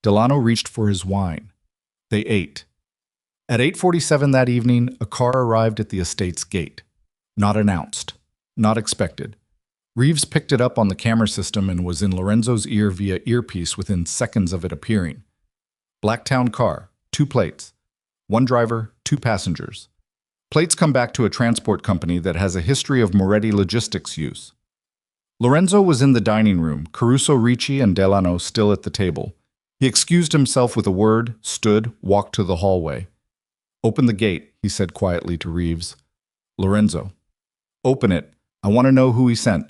[SPEAKER 2] Delano reached for his wine.
[SPEAKER 1] They ate. At 8:47 that evening, a car arrived at the estate's gate. Not announced. Not expected. Reeves picked it up on the camera system and was in Lorenzo's ear via earpiece within seconds of it appearing. Blacktown car, 2 plates. 1 driver, 2 passengers. Plates come back to a transport company that has a history of Moretti logistics use. Lorenzo was in the dining room, Caruso, Ricci, and Delano still at the table. He excused himself with a word, stood, walked to the hallway. "Open the gate," he said quietly to Reeves. "Lorenzo." "Open it. I want to know who he sent."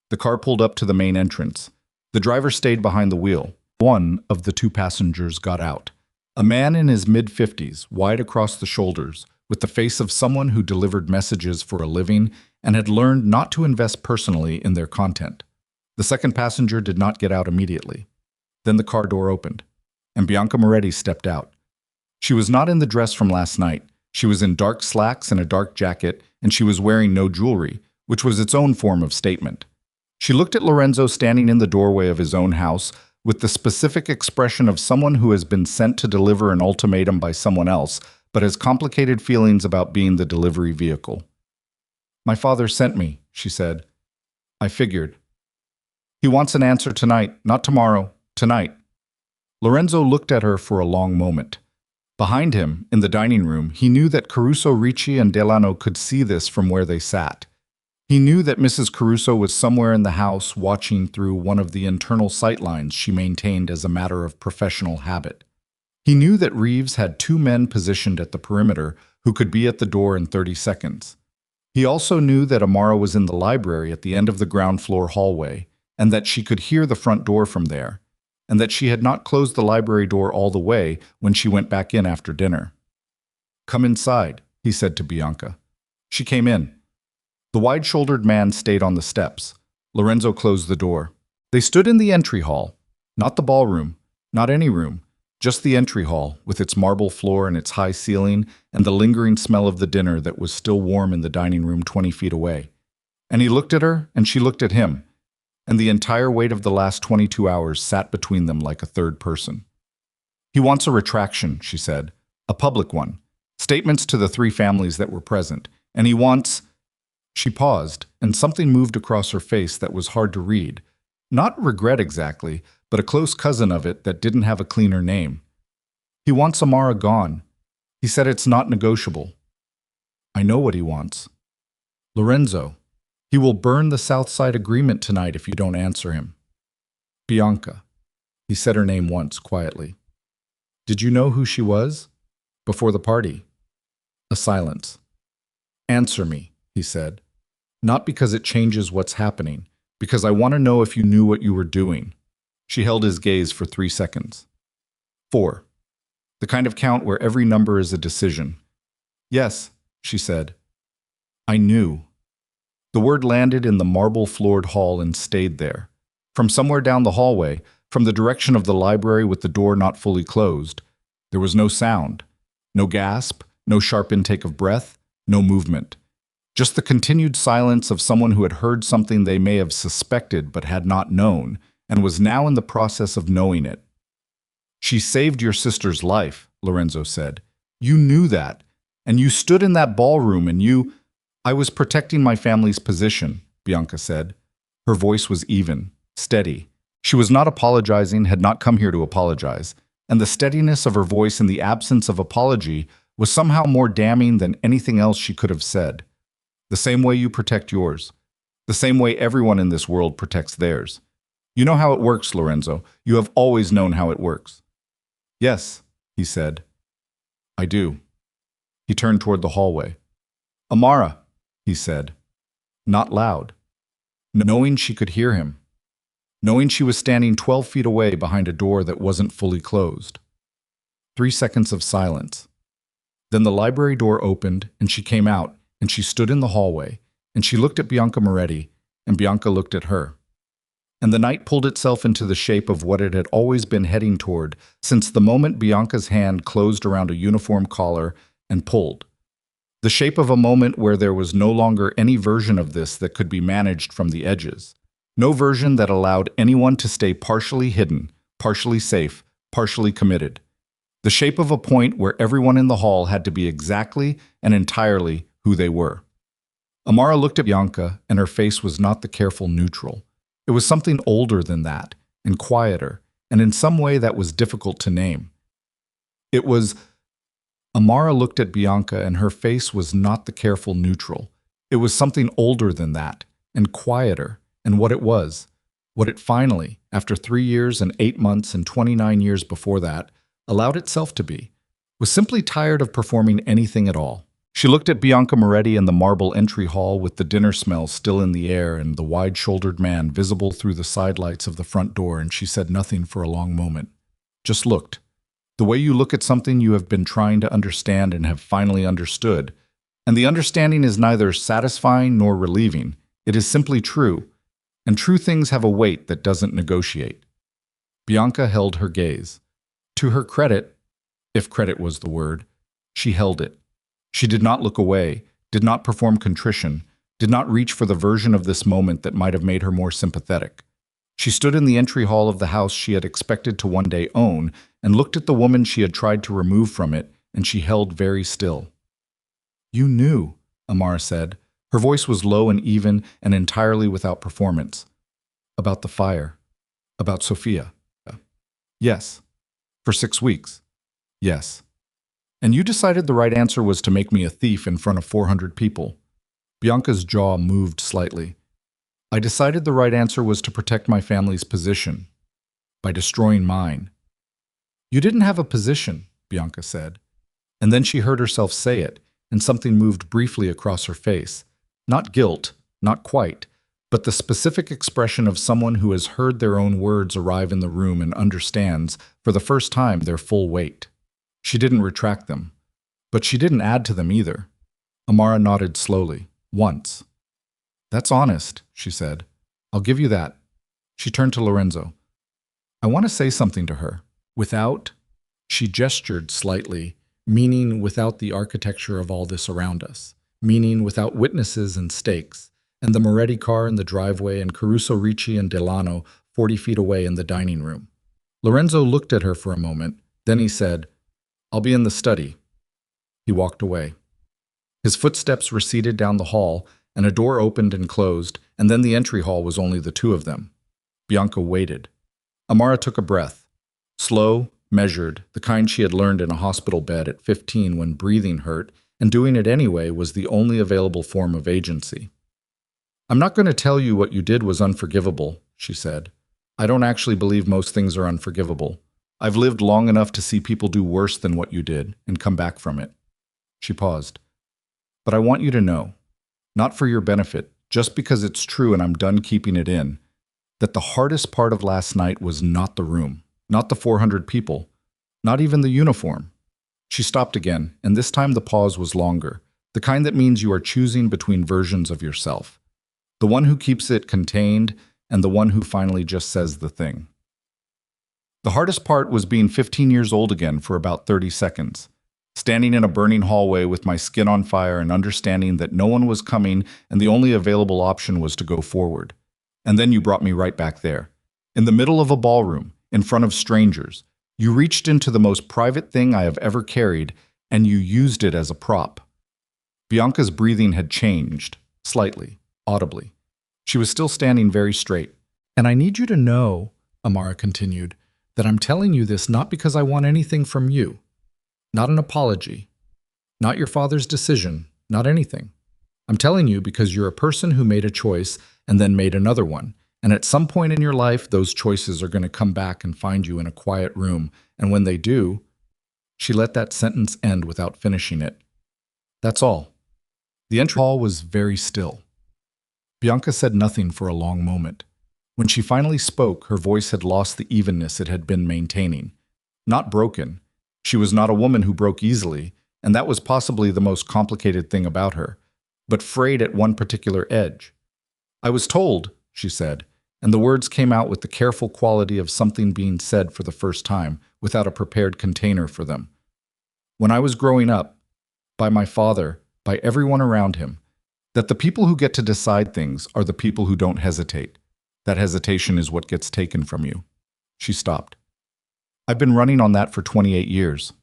[SPEAKER 1] The car pulled up to the main entrance. The driver stayed behind the wheel. One of the 2 passengers got out. A man in his mid-50s, wide across the shoulders, with the face of someone who delivered messages for a living and had learned not to invest personally in their content. The second passenger did not get out immediately. Then the car door opened, and Bianca Moretti stepped out. She was not in the dress from last night. She was in dark slacks and a dark jacket, and she was wearing no jewelry, which was its own form of statement. She looked at Lorenzo standing in the doorway of his own house with the specific expression of someone who has been sent to deliver an ultimatum by someone else, but has complicated feelings about being the delivery vehicle. "My father sent me," she said. "I figured. He wants an answer tonight, not tomorrow, tonight." Lorenzo looked at her for a long moment. Behind him, in the dining room, he knew that Caruso, Ricci, and Delano could see this from where they sat. He knew that Mrs. Caruso was somewhere in the house watching through one of the internal sightlines she maintained as a matter of professional habit. He knew that Reeves had 2 men positioned at the perimeter who could be at the door in 30 seconds. He also knew that Amara was in the library at the end of the ground floor hallway, and that she could hear the front door from there, and that she had not closed the library door all the way when she went back in after dinner. "Come inside," he said to Bianca. She came in. The wide-shouldered man stayed on the steps. Lorenzo closed the door. They stood in the entry hall. Not the ballroom, not any room, just the entry hall, with its marble floor and its high ceiling and the lingering smell of the dinner that was still warm in the dining room 20 feet away. And he looked at her, and she looked at him, and the entire weight of the last 22 hours sat between them like a third person. "He wants a retraction," she said, "a public one. Statements to the 3 families that were present. And he wants—" She paused, and something moved across her face that was hard to read. Not regret exactly, but a close cousin of it that didn't have a cleaner name. "He wants Amara gone. He said it's not negotiable." "I know what he wants." "Lorenzo, he will burn the Southside Agreement tonight if you don't answer him." "Bianca." He said her name once, quietly. "Did you know who she was? Before the party?" A silence. "Answer me," he said. "Not because it changes what's happening, because I want to know if you knew what you were doing." She held his gaze for 3 seconds. 4. The kind of count where every number is a decision. "Yes," she said. "I knew." The word landed in the marble-floored hall and stayed there. From somewhere down the hallway, from the direction of the library with the door not fully closed, there was no sound, no gasp, no sharp intake of breath, no movement. Just the continued silence of someone who had heard something they may have suspected but had not known, and was now in the process of knowing it. "She saved your sister's life," Lorenzo said. "You knew that, and you stood in that ballroom and you—" "I was protecting my family's position," Bianca said. Her voice was even, steady. She was not apologizing, had not come here to apologize, and the steadiness of her voice in the absence of apology was somehow more damning than anything else she could have said. "The same way you protect yours. The same way everyone in this world protects theirs. You know how it works, Lorenzo. You have always known how it works." "Yes," he said. "I do." He turned toward the hallway. "Amara," he said. Not loud. Knowing she could hear him. Knowing she was standing 12 feet away behind a door that wasn't fully closed. 3 seconds of silence. Then the library door opened, and she came out, and she stood in the hallway, and she looked at Bianca Moretti, and Bianca looked at her. And the night pulled itself into the shape of what it had always been heading toward since the moment Bianca's hand closed around a uniform collar and pulled. The shape of a moment where there was no longer any version of this that could be managed from the edges. No version that allowed anyone to stay partially hidden, partially safe, partially committed. The shape of a point where everyone in the hall had to be exactly and entirely who they were. Amara looked at Bianca, and her face was not the careful neutral. It was something older than that, and quieter, and in some way that was difficult to name. It was... Amara looked at Bianca, and her face was not the careful neutral. It was something older than that, and quieter, and what it finally, after 3 years and 8 months and 29 years before that, allowed itself to be, was simply tired of performing anything at all. She looked at Bianca Moretti in the marble entry hall with the dinner smell still in the air and the wide-shouldered man visible through the sidelights of the front door, and she said nothing for a long moment. Just looked. The way you look at something you have been trying to understand and have finally understood. And the understanding is neither satisfying nor relieving. It is simply true. And true things have a weight that doesn't negotiate. Bianca held her gaze. To her credit, if credit was the word, she held it. She did not look away, did not perform contrition, did not reach for the version of this moment that might have made her more sympathetic. She stood in the entry hall of the house she had expected to one day own and looked at the woman she had tried to remove from it, and she held very still. "You knew," Amara said. Her voice was low and even and entirely without performance. "About the fire. About Sophia." "Yes." "For 6 weeks." "Yes." "And you decided the right answer was to make me a thief in front of 400 people." Bianca's jaw moved slightly. "I decided the right answer was to protect my family's position by destroying mine." "You didn't have a position," Bianca said. And then she heard herself say it, and something moved briefly across her face. Not guilt, not quite, but the specific expression of someone who has heard their own words arrive in the room and understands, for the first time, their full weight. She didn't retract them, but she didn't add to them either. Amara nodded slowly, once. "That's honest," she said. "I'll give you that." She turned to Lorenzo. "I want to say something to her. Without..." She gestured slightly, meaning without the architecture of all this around us, meaning without witnesses and stakes, and the Moretti car in the driveway and Caruso Ricci and Delano 40 feet away in the dining room. Lorenzo looked at her for a moment, then he said, "I'll be in the study." He walked away. His footsteps receded down the hall, and a door opened and closed, and then the entry hall was only the two of them. Bianca waited. Amara took a breath. Slow, measured, the kind she had learned in a hospital bed at 15 when breathing hurt, and doing it anyway was the only available form of agency. "I'm not going to tell you what you did was unforgivable," she said. "I don't actually believe most things are unforgivable. I've lived long enough to see people do worse than what you did and come back from it." She paused. "But I want you to know, not for your benefit, just because it's true and I'm done keeping it in, that the hardest part of last night was not the room, not the 400 people, not even the uniform." She stopped again, and this time the pause was longer, the kind that means you are choosing between versions of yourself. The one who keeps it contained and the one who finally just says the thing. The hardest part was being 15 years old again for about 30 seconds, standing in a burning hallway with my skin on fire and understanding that no one was coming and the only available option was to go forward. And then you brought me right back there, in the middle of a ballroom, in front of strangers. You reached into the most private thing I have ever carried, and you used it as a prop. Bianca's breathing had changed, slightly, audibly. She was still standing very straight. "And I need you to know," Amara continued, "that I'm telling you this not because I want anything from you. Not an apology. Not your father's decision. Not anything. I'm telling you because you're a person who made a choice and then made another one. And at some point in your life, those choices are going to come back and find you in a quiet room. And when they do..." She let that sentence end without finishing it. "That's all." The entry hall was very still. Bianca said nothing for a long moment. When she finally spoke, her voice had lost the evenness it had been maintaining. Not broken. She was not a woman who broke easily, and that was possibly the most complicated thing about her, but frayed at one particular edge. "I was told," she said, and the words came out with the careful quality of something being said for the first time, without a prepared container for them. "When I was growing up, by my father, by everyone around him, that the people who get to decide things are the people who don't hesitate. That hesitation is what gets taken from you." She stopped. I've been running on that for 28 years.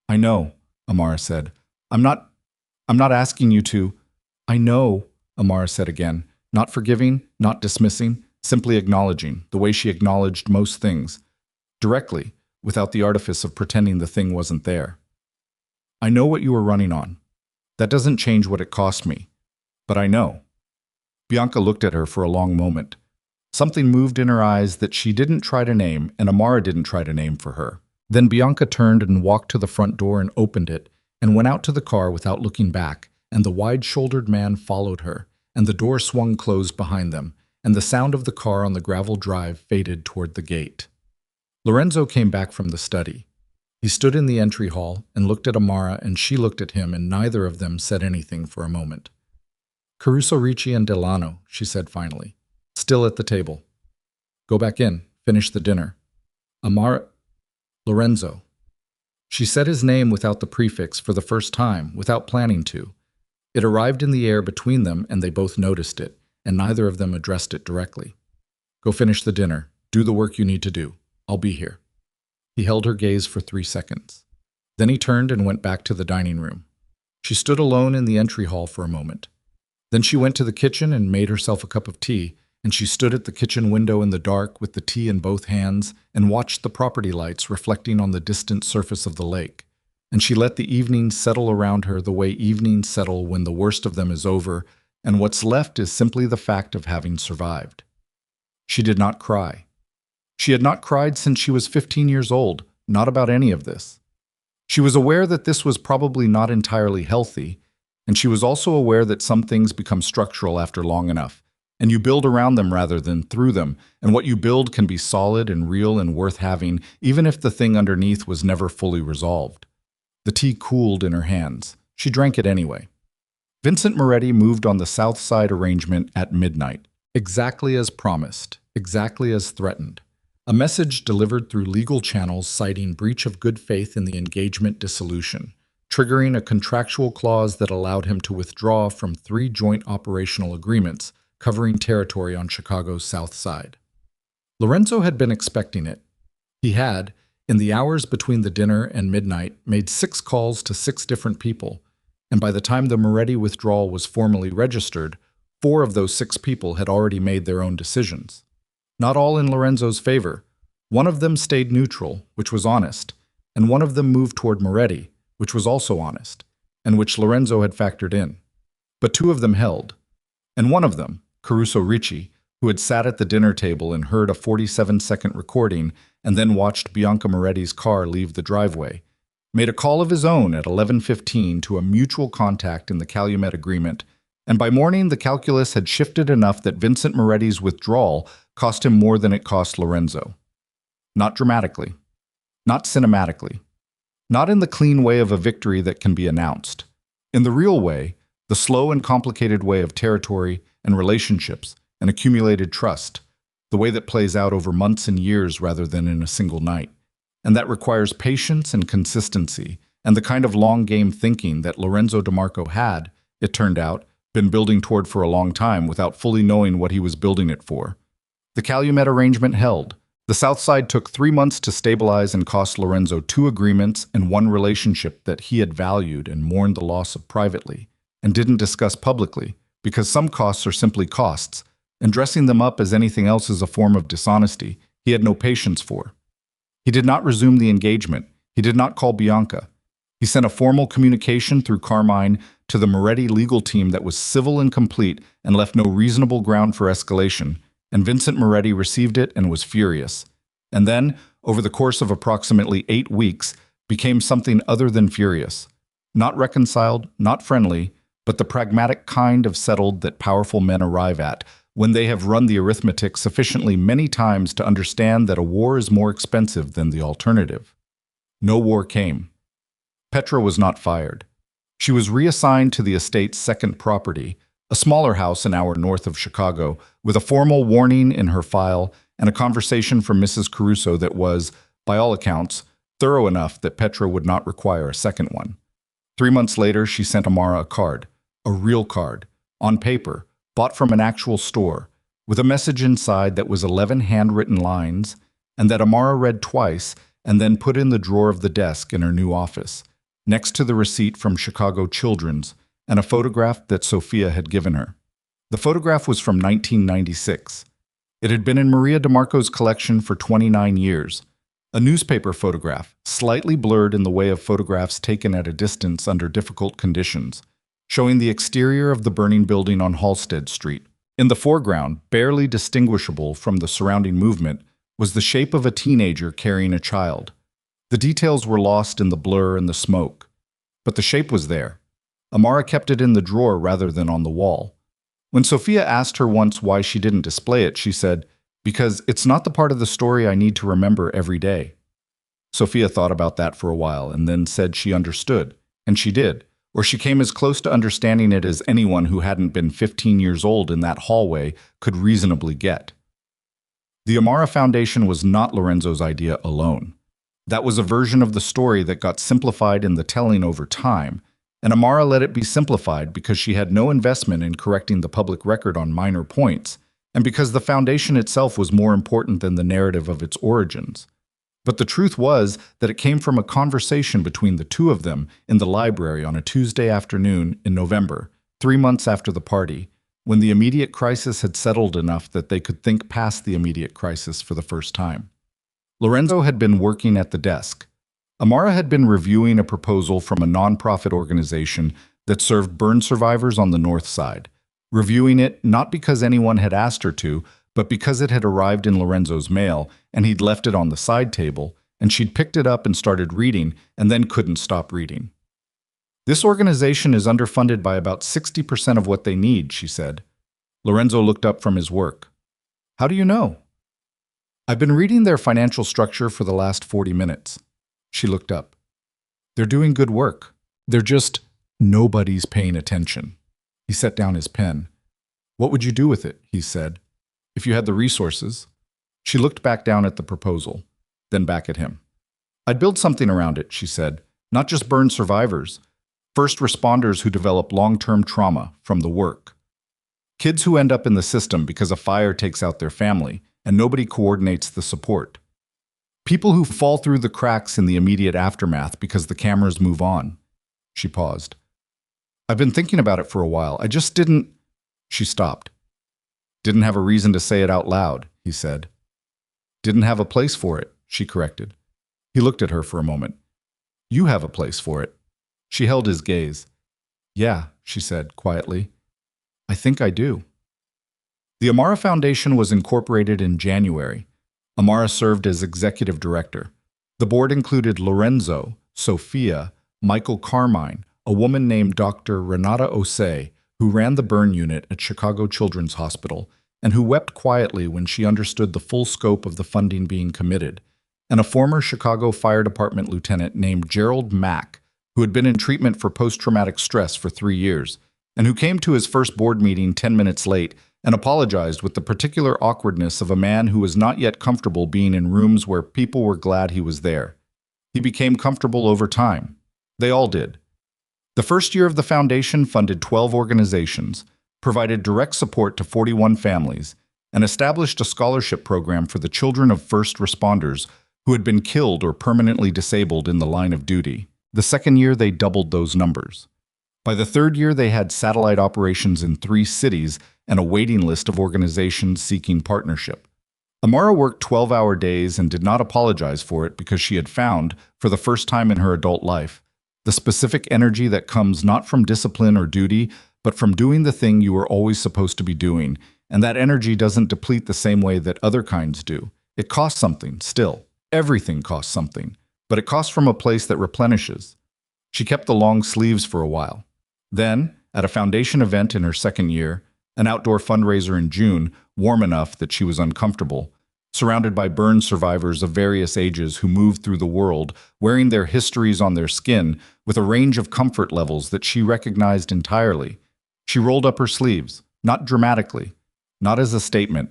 [SPEAKER 1] I know, Amara said. I'm not asking you to. I know, Amara said again, not forgiving, not dismissing, simply acknowledging, the way she acknowledged most things, directly, without the artifice of pretending the thing wasn't there. I know what you were running on. That doesn't change what it cost me. But I know. Bianca looked at her for a long moment. Something moved in her eyes that she didn't try to name, and Amara didn't try to name for her. Then Bianca turned and walked to the front door and opened it, and went out to the car without looking back, and the wide-shouldered man followed her, and the door swung closed behind them, and the sound of the car on the gravel drive faded toward the gate. Lorenzo came back from the study. He stood in the entry hall and looked at Amara, and she looked at him, and neither of them said anything for a moment. Caruso, Ricci, and Delano, she said finally, still at the table. Go back in, finish the dinner. Amara, Lorenzo. She said his name without the prefix for the first time, without planning to. It arrived in the air between them, and they both noticed it, and neither of them addressed it directly. Go finish the dinner. Do the work you need to do. I'll be here. He held her gaze for 3 seconds. Then he turned and went back to the dining room. She stood alone in the entry hall for a moment. Then she went to the kitchen and made herself a cup of tea, and she stood at the kitchen window in the dark with the tea in both hands and watched the property lights reflecting on the distant surface of the lake. And she let the evenings settle around her the way evenings settle when the worst of them is over, and what's left is simply the fact of having survived. She did not cry. She had not cried since she was 15 years old, not about any of this. She was aware that this was probably not entirely healthy, and she was also aware that some things become structural after long enough, and you build around them rather than through them, and what you build can be solid and real and worth having, even if the thing underneath was never fully resolved. The tea cooled in her hands. She drank it anyway. Vincent Moretti moved on the South Side arrangement at midnight, exactly as promised, exactly as threatened. A message delivered through legal channels citing breach of good faith in the engagement dissolution, triggering a contractual clause that allowed him to withdraw from 3 joint operational agreements covering territory on Chicago's South Side. Lorenzo had been expecting it. He had, in the hours between the dinner and midnight, made 6 calls to 6 different people, and by the time the Moretti withdrawal was formally registered, 4 of those 6 people had already made their own decisions. Not all in Lorenzo's favor. One of them stayed neutral, which was honest, and one of them moved toward Moretti, which was also honest, and which Lorenzo had factored in. But 2 of them held, and one of them, Caruso Ricci, who had sat at the dinner table and heard a 47-second recording and then watched Bianca Moretti's car leave the driveway, made a call of his own at 11:15 to a mutual contact in the Calumet agreement, and by morning the calculus had shifted enough that Vincent Moretti's withdrawal cost him more than it cost Lorenzo. Not dramatically. Not cinematically. Not in the clean way of a victory that can be announced. In the real way, the slow and complicated way of territory and relationships and accumulated trust, the way that plays out over months and years rather than in a single night, and that requires patience and consistency and the kind of long-game thinking that Lorenzo DeMarco had, it turned out, been building toward for a long time without fully knowing what he was building it for. The Calumet arrangement held. The South Side took 3 months to stabilize and cost Lorenzo 2 agreements and 1 relationship that he had valued and mourned the loss of privately, and didn't discuss publicly, because some costs are simply costs, and dressing them up as anything else is a form of dishonesty he had no patience for. He did not resume the engagement. He did not call Bianca. He sent a formal communication through Carmine to the Moretti legal team that was civil and complete and left no reasonable ground for escalation, and Vincent Moretti received it and was furious. And then, over the course of approximately 8 weeks, became something other than furious. Not reconciled, not friendly, but the pragmatic kind of settled that powerful men arrive at when they have run the arithmetic sufficiently many times to understand that a war is more expensive than the alternative. No war came. Petra was not fired. She was reassigned to the estate's second property, a smaller house an hour north of Chicago, with a formal warning in her file and a conversation from Mrs. Caruso that was, by all accounts, thorough enough that Petra would not require a second one. 3 months later, she sent Amara a card, a real card, on paper, bought from an actual store, with a message inside that was 11 handwritten lines, and that Amara read twice and then put in the drawer of the desk in her new office, next to the receipt from Chicago Children's and a photograph that Sophia had given her. The photograph was from 1996. It had been in Maria DeMarco's collection for 29 years. A newspaper photograph, slightly blurred in the way of photographs taken at a distance under difficult conditions, showing the exterior of the burning building on Halsted Street. In the foreground, barely distinguishable from the surrounding movement, was the shape of a teenager carrying a child. The details were lost in the blur and the smoke. But the shape was there. Amara kept it in the drawer rather than on the wall. When Sophia asked her once why she didn't display it, she said, "Because it's not the part of the story I need to remember every day." Sophia thought about that for a while and then said she understood, and she did, or she came as close to understanding it as anyone who hadn't been 15 years old in that hallway could reasonably get. The Amara Foundation was not Lorenzo's idea alone. That was a version of the story that got simplified in the telling over time, and Amara let it be simplified because she had no investment in correcting the public record on minor points, and because the foundation itself was more important than the narrative of its origins. But the truth was that it came from a conversation between the two of them in the library on a Tuesday afternoon in November, 3 months after the party, when the immediate crisis had settled enough that they could think past the immediate crisis for the first time. Lorenzo had been working at the desk. Amara had been reviewing a proposal from a nonprofit organization that served burn survivors on the North Side, reviewing it not because anyone had asked her to, but because it had arrived in Lorenzo's mail and he'd left it on the side table, and she'd picked it up and started reading and then couldn't stop reading. "This organization is underfunded by about 60% of what they need," she said. Lorenzo looked up from his work. "How do you know?" "I've been reading their financial structure for the last 40 minutes. She looked up. "They're doing good work. They're just nobody's paying attention." He set down his pen. "What would you do with it?" he said. "If you had the resources." She looked back down at the proposal, then back at him. "I'd build something around it," she said. "Not just burn survivors. First responders who develop long-term trauma from the work. Kids who end up in the system because a fire takes out their family and nobody coordinates the support. People who fall through the cracks in the immediate aftermath because the cameras move on." She paused. "I've been thinking about it for a while. I just didn't—" She stopped. "Didn't have a reason to say it out loud," he said. "Didn't have a place for it," she corrected. He looked at her for a moment. "You have a place for it." She held his gaze. "Yeah," she said quietly. "I think I do." The Amara Foundation was incorporated in January. Amara served as executive director. The board included Lorenzo, Sophia, Michael Carmine, a woman named Dr. Renata Osei, who ran the burn unit at Chicago Children's Hospital, and who wept quietly when she understood the full scope of the funding being committed, and a former Chicago Fire Department lieutenant named Gerald Mack, who had been in treatment for post-traumatic stress for 3 years, and who came to his first board meeting 10 minutes late and apologized with the particular awkwardness of a man who was not yet comfortable being in rooms where people were glad he was there. He became comfortable over time. They all did. The first year of the foundation funded 12 organizations, provided direct support to 41 families, and established a scholarship program for the children of first responders who had been killed or permanently disabled in the line of duty. The second year, they doubled those numbers. By the third year, they had satellite operations in 3 cities and a waiting list of organizations seeking partnership. Amara worked 12-hour days and did not apologize for it because she had found, for the first time in her adult life, the specific energy that comes not from discipline or duty, but from doing the thing you were always supposed to be doing, and that energy doesn't deplete the same way that other kinds do. It costs something, still. Everything costs something, but it costs from a place that replenishes. She kept the long sleeves for a while. Then, at a foundation event in her second year, an outdoor fundraiser in June, warm enough that she was uncomfortable, surrounded by burn survivors of various ages who moved through the world, wearing their histories on their skin with a range of comfort levels that she recognized entirely. She rolled up her sleeves, not dramatically, not as a statement.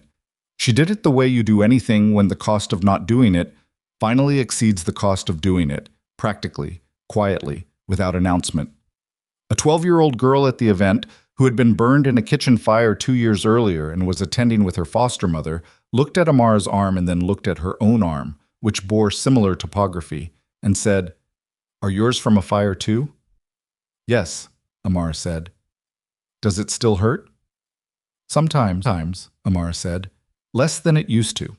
[SPEAKER 1] She did it the way you do anything when the cost of not doing it finally exceeds the cost of doing it, practically, quietly, without announcement. A 12-year-old girl at the event, who had been burned in a kitchen fire 2 years earlier and was attending with her foster mother, looked at Amara's arm and then looked at her own arm, which bore similar topography, and said, "Are yours from a fire too?" "Yes," Amara said. "Does it still hurt?" Sometimes, Amara said. "Less than it used to."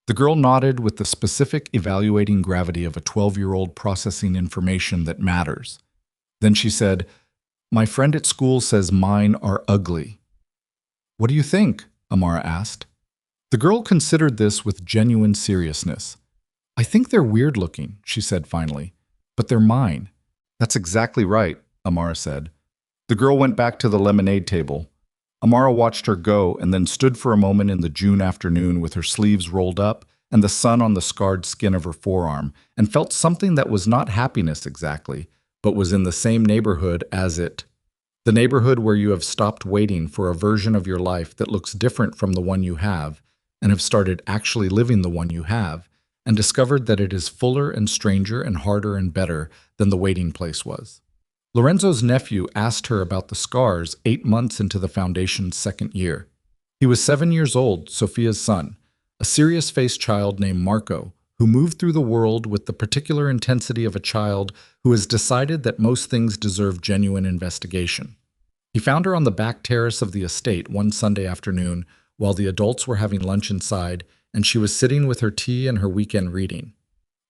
[SPEAKER 1] The girl nodded with the specific evaluating gravity of a 12-year-old processing information that matters. Then she said, "My friend at school says mine are ugly." "What do you think?" Amara asked. The girl considered this with genuine seriousness. "I think they're weird looking," she said finally, "but they're mine." "That's exactly right," Amara said. The girl went back to the lemonade table. Amara watched her go and then stood for a moment in the June afternoon with her sleeves rolled up and the sun on the scarred skin of her forearm, and felt something that was not happiness exactly, but was in the same neighborhood as it. The neighborhood where you have stopped waiting for a version of your life that looks different from the one you have, and have started actually living the one you have, and discovered that it is fuller and stranger and harder and better than the waiting place was. Lorenzo's nephew asked her about the scars 8 months into the foundation's second year. He was 7 years old, Sophia's son, a serious-faced child named Marco, who moved through the world with the particular intensity of a child who has decided that most things deserve genuine investigation. He found her on the back terrace of the estate one Sunday afternoon while the adults were having lunch inside, and she was sitting with her tea and her weekend reading.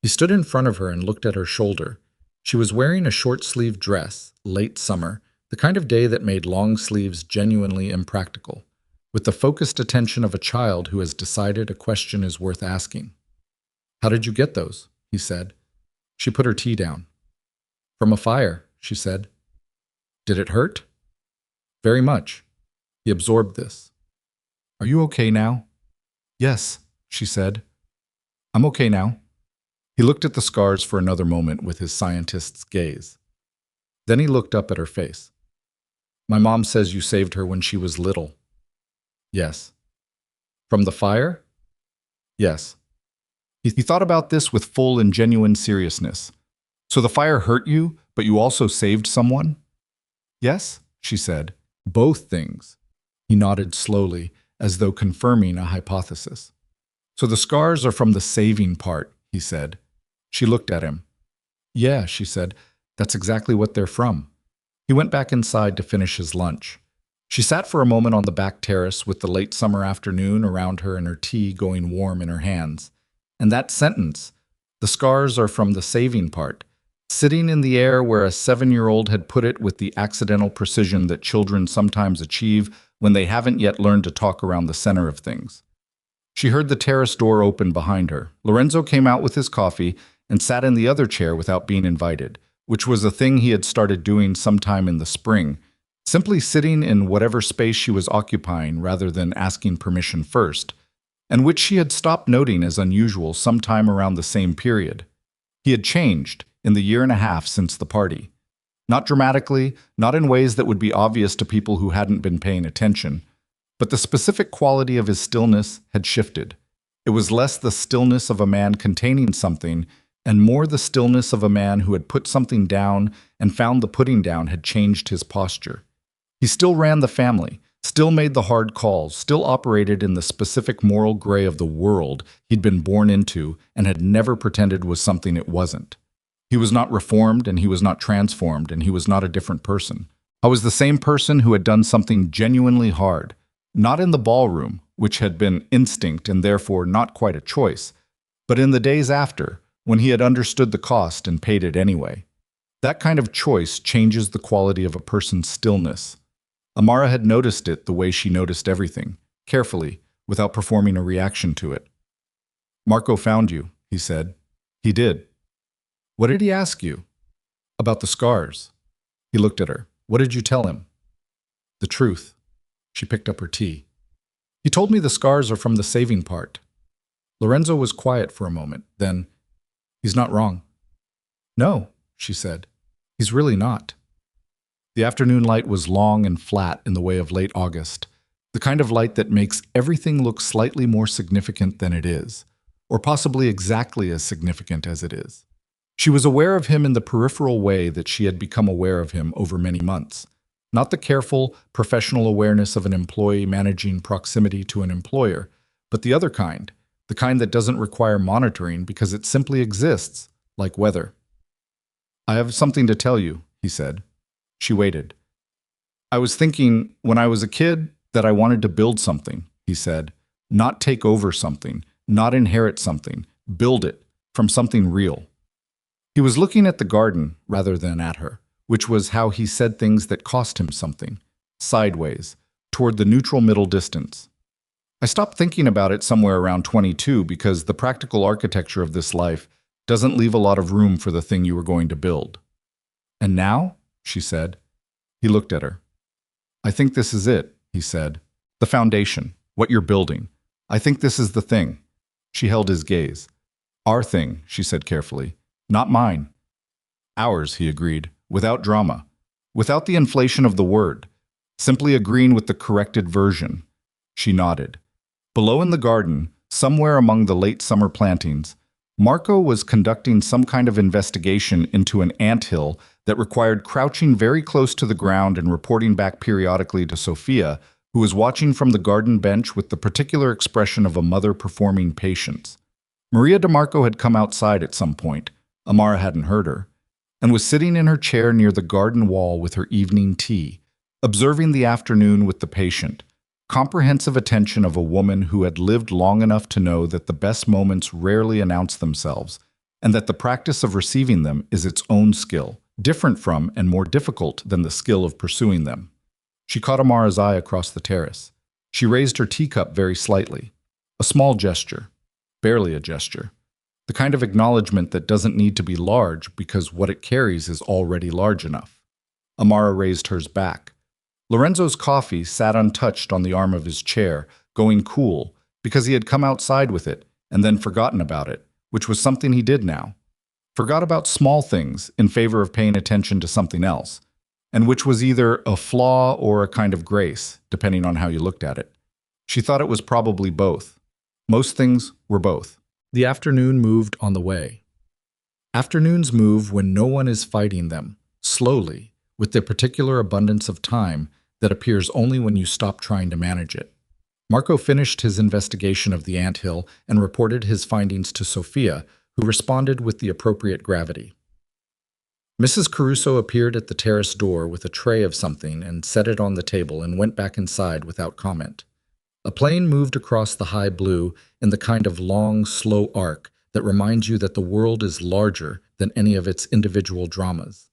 [SPEAKER 1] He stood in front of her and looked at her shoulder. She was wearing a short-sleeved dress, late summer, the kind of day that made long sleeves genuinely impractical, with the focused attention of a child who has decided a question is worth asking. "How did you get those?" he said. She put her tea down. "From a fire," she said. "Did it hurt?" "Very much." He absorbed this. "Are you okay now?" "Yes," she said. "I'm okay now." He looked at the scars for another moment with his scientist's gaze. Then he looked up at her face. "My mom says you saved her when she was little." "Yes." "From the fire?" "Yes." He thought about this with full and genuine seriousness. "So the fire hurt you, but you also saved someone?" "Yes," she said. "Both things." He nodded slowly, as though confirming a hypothesis. "So the scars are from the saving part," he said. She looked at him. "Yeah," she said. "That's exactly what they're from." He went back inside to finish his lunch. She sat for a moment on the back terrace with the late summer afternoon around her and her tea going warm in her hands. And that sentence, "The scars are from the saving part," sitting in the air where a 7-year-old had put it with the accidental precision that children sometimes achieve when they haven't yet learned to talk around the center of things. She heard the terrace door open behind her. Lorenzo came out with his coffee and sat in the other chair without being invited, which was a thing he had started doing sometime in the spring, simply sitting in whatever space she was occupying rather than asking permission first, and which she had stopped noting as unusual sometime around the same period. He had changed in the year and a half since the party. Not dramatically, not in ways that would be obvious to people who hadn't been paying attention, but the specific quality of his stillness had shifted. It was less the stillness of a man containing something, and more the stillness of a man who had put something down and found the putting down had changed his posture. He still ran the family, still made the hard calls, still operated in the specific moral gray of the world he'd been born into and had never pretended was something it wasn't. He was not reformed, and he was not transformed, and he was not a different person. I was the same person who had done something genuinely hard, not in the ballroom, which had been instinct and therefore not quite a choice, but in the days after, when he had understood the cost and paid it anyway. That kind of choice changes the quality of a person's stillness. Amara had noticed it the way she noticed everything, carefully, without performing a reaction to it. "Marco found you," he said. "He did." "What did he ask you?" "About the scars." He looked at her. "What did you tell him?" "The truth." She picked up her tea. "He told me the scars are from the saving part." Lorenzo was quiet for a moment. Then, "He's not wrong." "No," she said. "He's really not." The afternoon light was long and flat in the way of late August, the kind of light that makes everything look slightly more significant than it is, or possibly exactly as significant as it is. She was aware of him in the peripheral way that she had become aware of him over many months. Not the careful, professional awareness of an employee managing proximity to an employer, but the other kind, the kind that doesn't require monitoring because it simply exists, like weather. "I have something to tell you," he said. She waited. "I was thinking, when I was a kid, that I wanted to build something," he said. "Not take over something, not inherit something, build it from something real." He was looking at the garden rather than at her, which was how he said things that cost him something, sideways, toward the neutral middle distance. "I stopped thinking about it somewhere around 22 because the practical architecture of this life doesn't leave a lot of room for the thing you were going to build." "And now?" she said. He looked at her. "I think this is it," he said. "The foundation, what you're building. I think this is the thing." She held his gaze. "Our thing," she said carefully. "Not mine." "Ours," he agreed, without drama, without the inflation of the word, simply agreeing with the corrected version. She nodded. Below in the garden, somewhere among the late summer plantings, Marco was conducting some kind of investigation into an anthill that required crouching very close to the ground and reporting back periodically to Sophia, who was watching from the garden bench with the particular expression of a mother performing patience. Maria DeMarco had come outside at some point, Amara hadn't heard her, and was sitting in her chair near the garden wall with her evening tea, observing the afternoon with the patient, comprehensive attention of a woman who had lived long enough to know that the best moments rarely announce themselves, and that the practice of receiving them is its own skill, different from and more difficult than the skill of pursuing them. She caught Amara's eye across the terrace. She raised her teacup very slightly. A small gesture, barely a gesture. The kind of acknowledgement that doesn't need to be large because what it carries is already large enough. Amara raised hers back. Lorenzo's coffee sat untouched on the arm of his chair, going cool, because he had come outside with it and then forgotten about it, which was something he did now. Forgot about small things in favor of paying attention to something else, and which was either a flaw or a kind of grace, depending on how you looked at it. She thought it was probably both. Most things were both. The afternoon moved on the way. Afternoons move when no one is fighting them, slowly, with the particular abundance of time that appears only when you stop trying to manage it. Marco finished his investigation of the anthill and reported his findings to Sophia, who responded with the appropriate gravity. Mrs. Caruso appeared at the terrace door with a tray of something and set it on the table and went back inside without comment. A plane moved across the high blue in the kind of long, slow arc that reminds you that the world is larger than any of its individual dramas.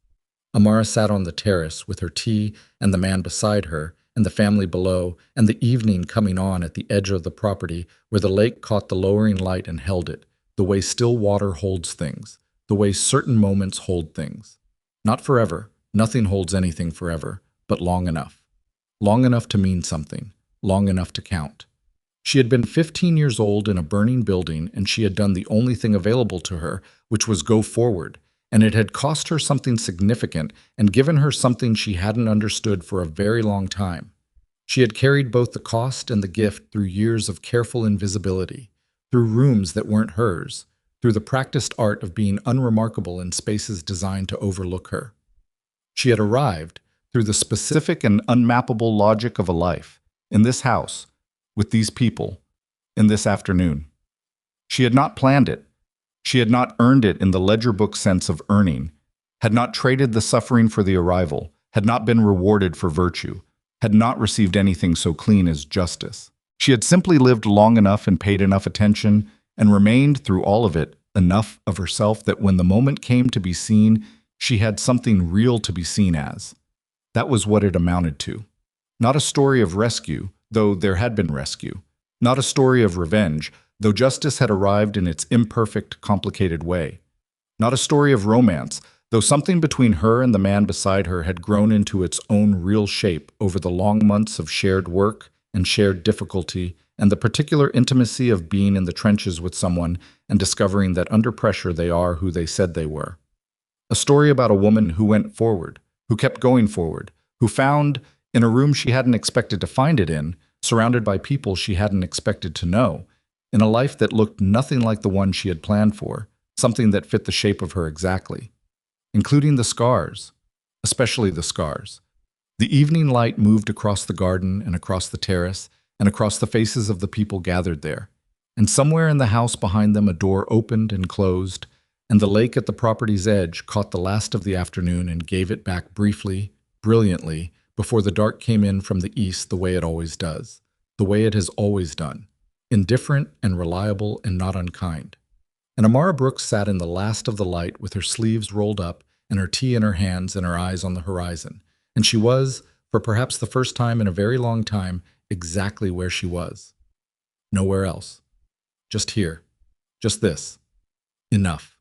[SPEAKER 1] Amara sat on the terrace with her tea and the man beside her and the family below and the evening coming on at the edge of the property where the lake caught the lowering light and held it, the way still water holds things, the way certain moments hold things. Not forever, nothing holds anything forever, but long enough. Long enough to mean something, long enough to count. She had been 15 years old in a burning building and she had done the only thing available to her, which was go forward, and it had cost her something significant and given her something she hadn't understood for a very long time. She had carried both the cost and the gift through years of careful invisibility, through rooms that weren't hers, through the practiced art of being unremarkable in spaces designed to overlook her. She had arrived, through the specific and unmappable logic of a life, in this house, with these people, in this afternoon. She had not planned it. She had not earned it in the ledger book sense of earning, had not traded the suffering for the arrival, had not been rewarded for virtue, had not received anything so clean as justice. She had simply lived long enough and paid enough attention and remained through all of it enough of herself that when the moment came to be seen, she had something real to be seen as. That was what it amounted to. Not a story of rescue, though there had been rescue. Not a story of revenge, though justice had arrived in its imperfect, complicated way. Not a story of romance, though something between her and the man beside her had grown into its own real shape over the long months of shared work and shared difficulty and the particular intimacy of being in the trenches with someone and discovering that under pressure they are who they said they were. A story about a woman who went forward, who kept going forward, who found, in a room she hadn't expected to find it in, surrounded by people she hadn't expected to know, in a life that looked nothing like the one she had planned for, something that fit the shape of her exactly, including the scars, especially the scars. The evening light moved across the garden and across the terrace and across the faces of the people gathered there. and somewhere in the house behind them a door opened and closed, and the lake at the property's edge caught the last of the afternoon and gave it back briefly, brilliantly, before the dark came in from the east the way it always does, the way it has always done, indifferent and reliable and not unkind. And Amara Brooks sat in the last of the light with her sleeves rolled up and her tea in her hands and her eyes on the horizon. And she was, for perhaps the first time in a very long time, exactly where she was. Nowhere else. Just here. Just this. Enough.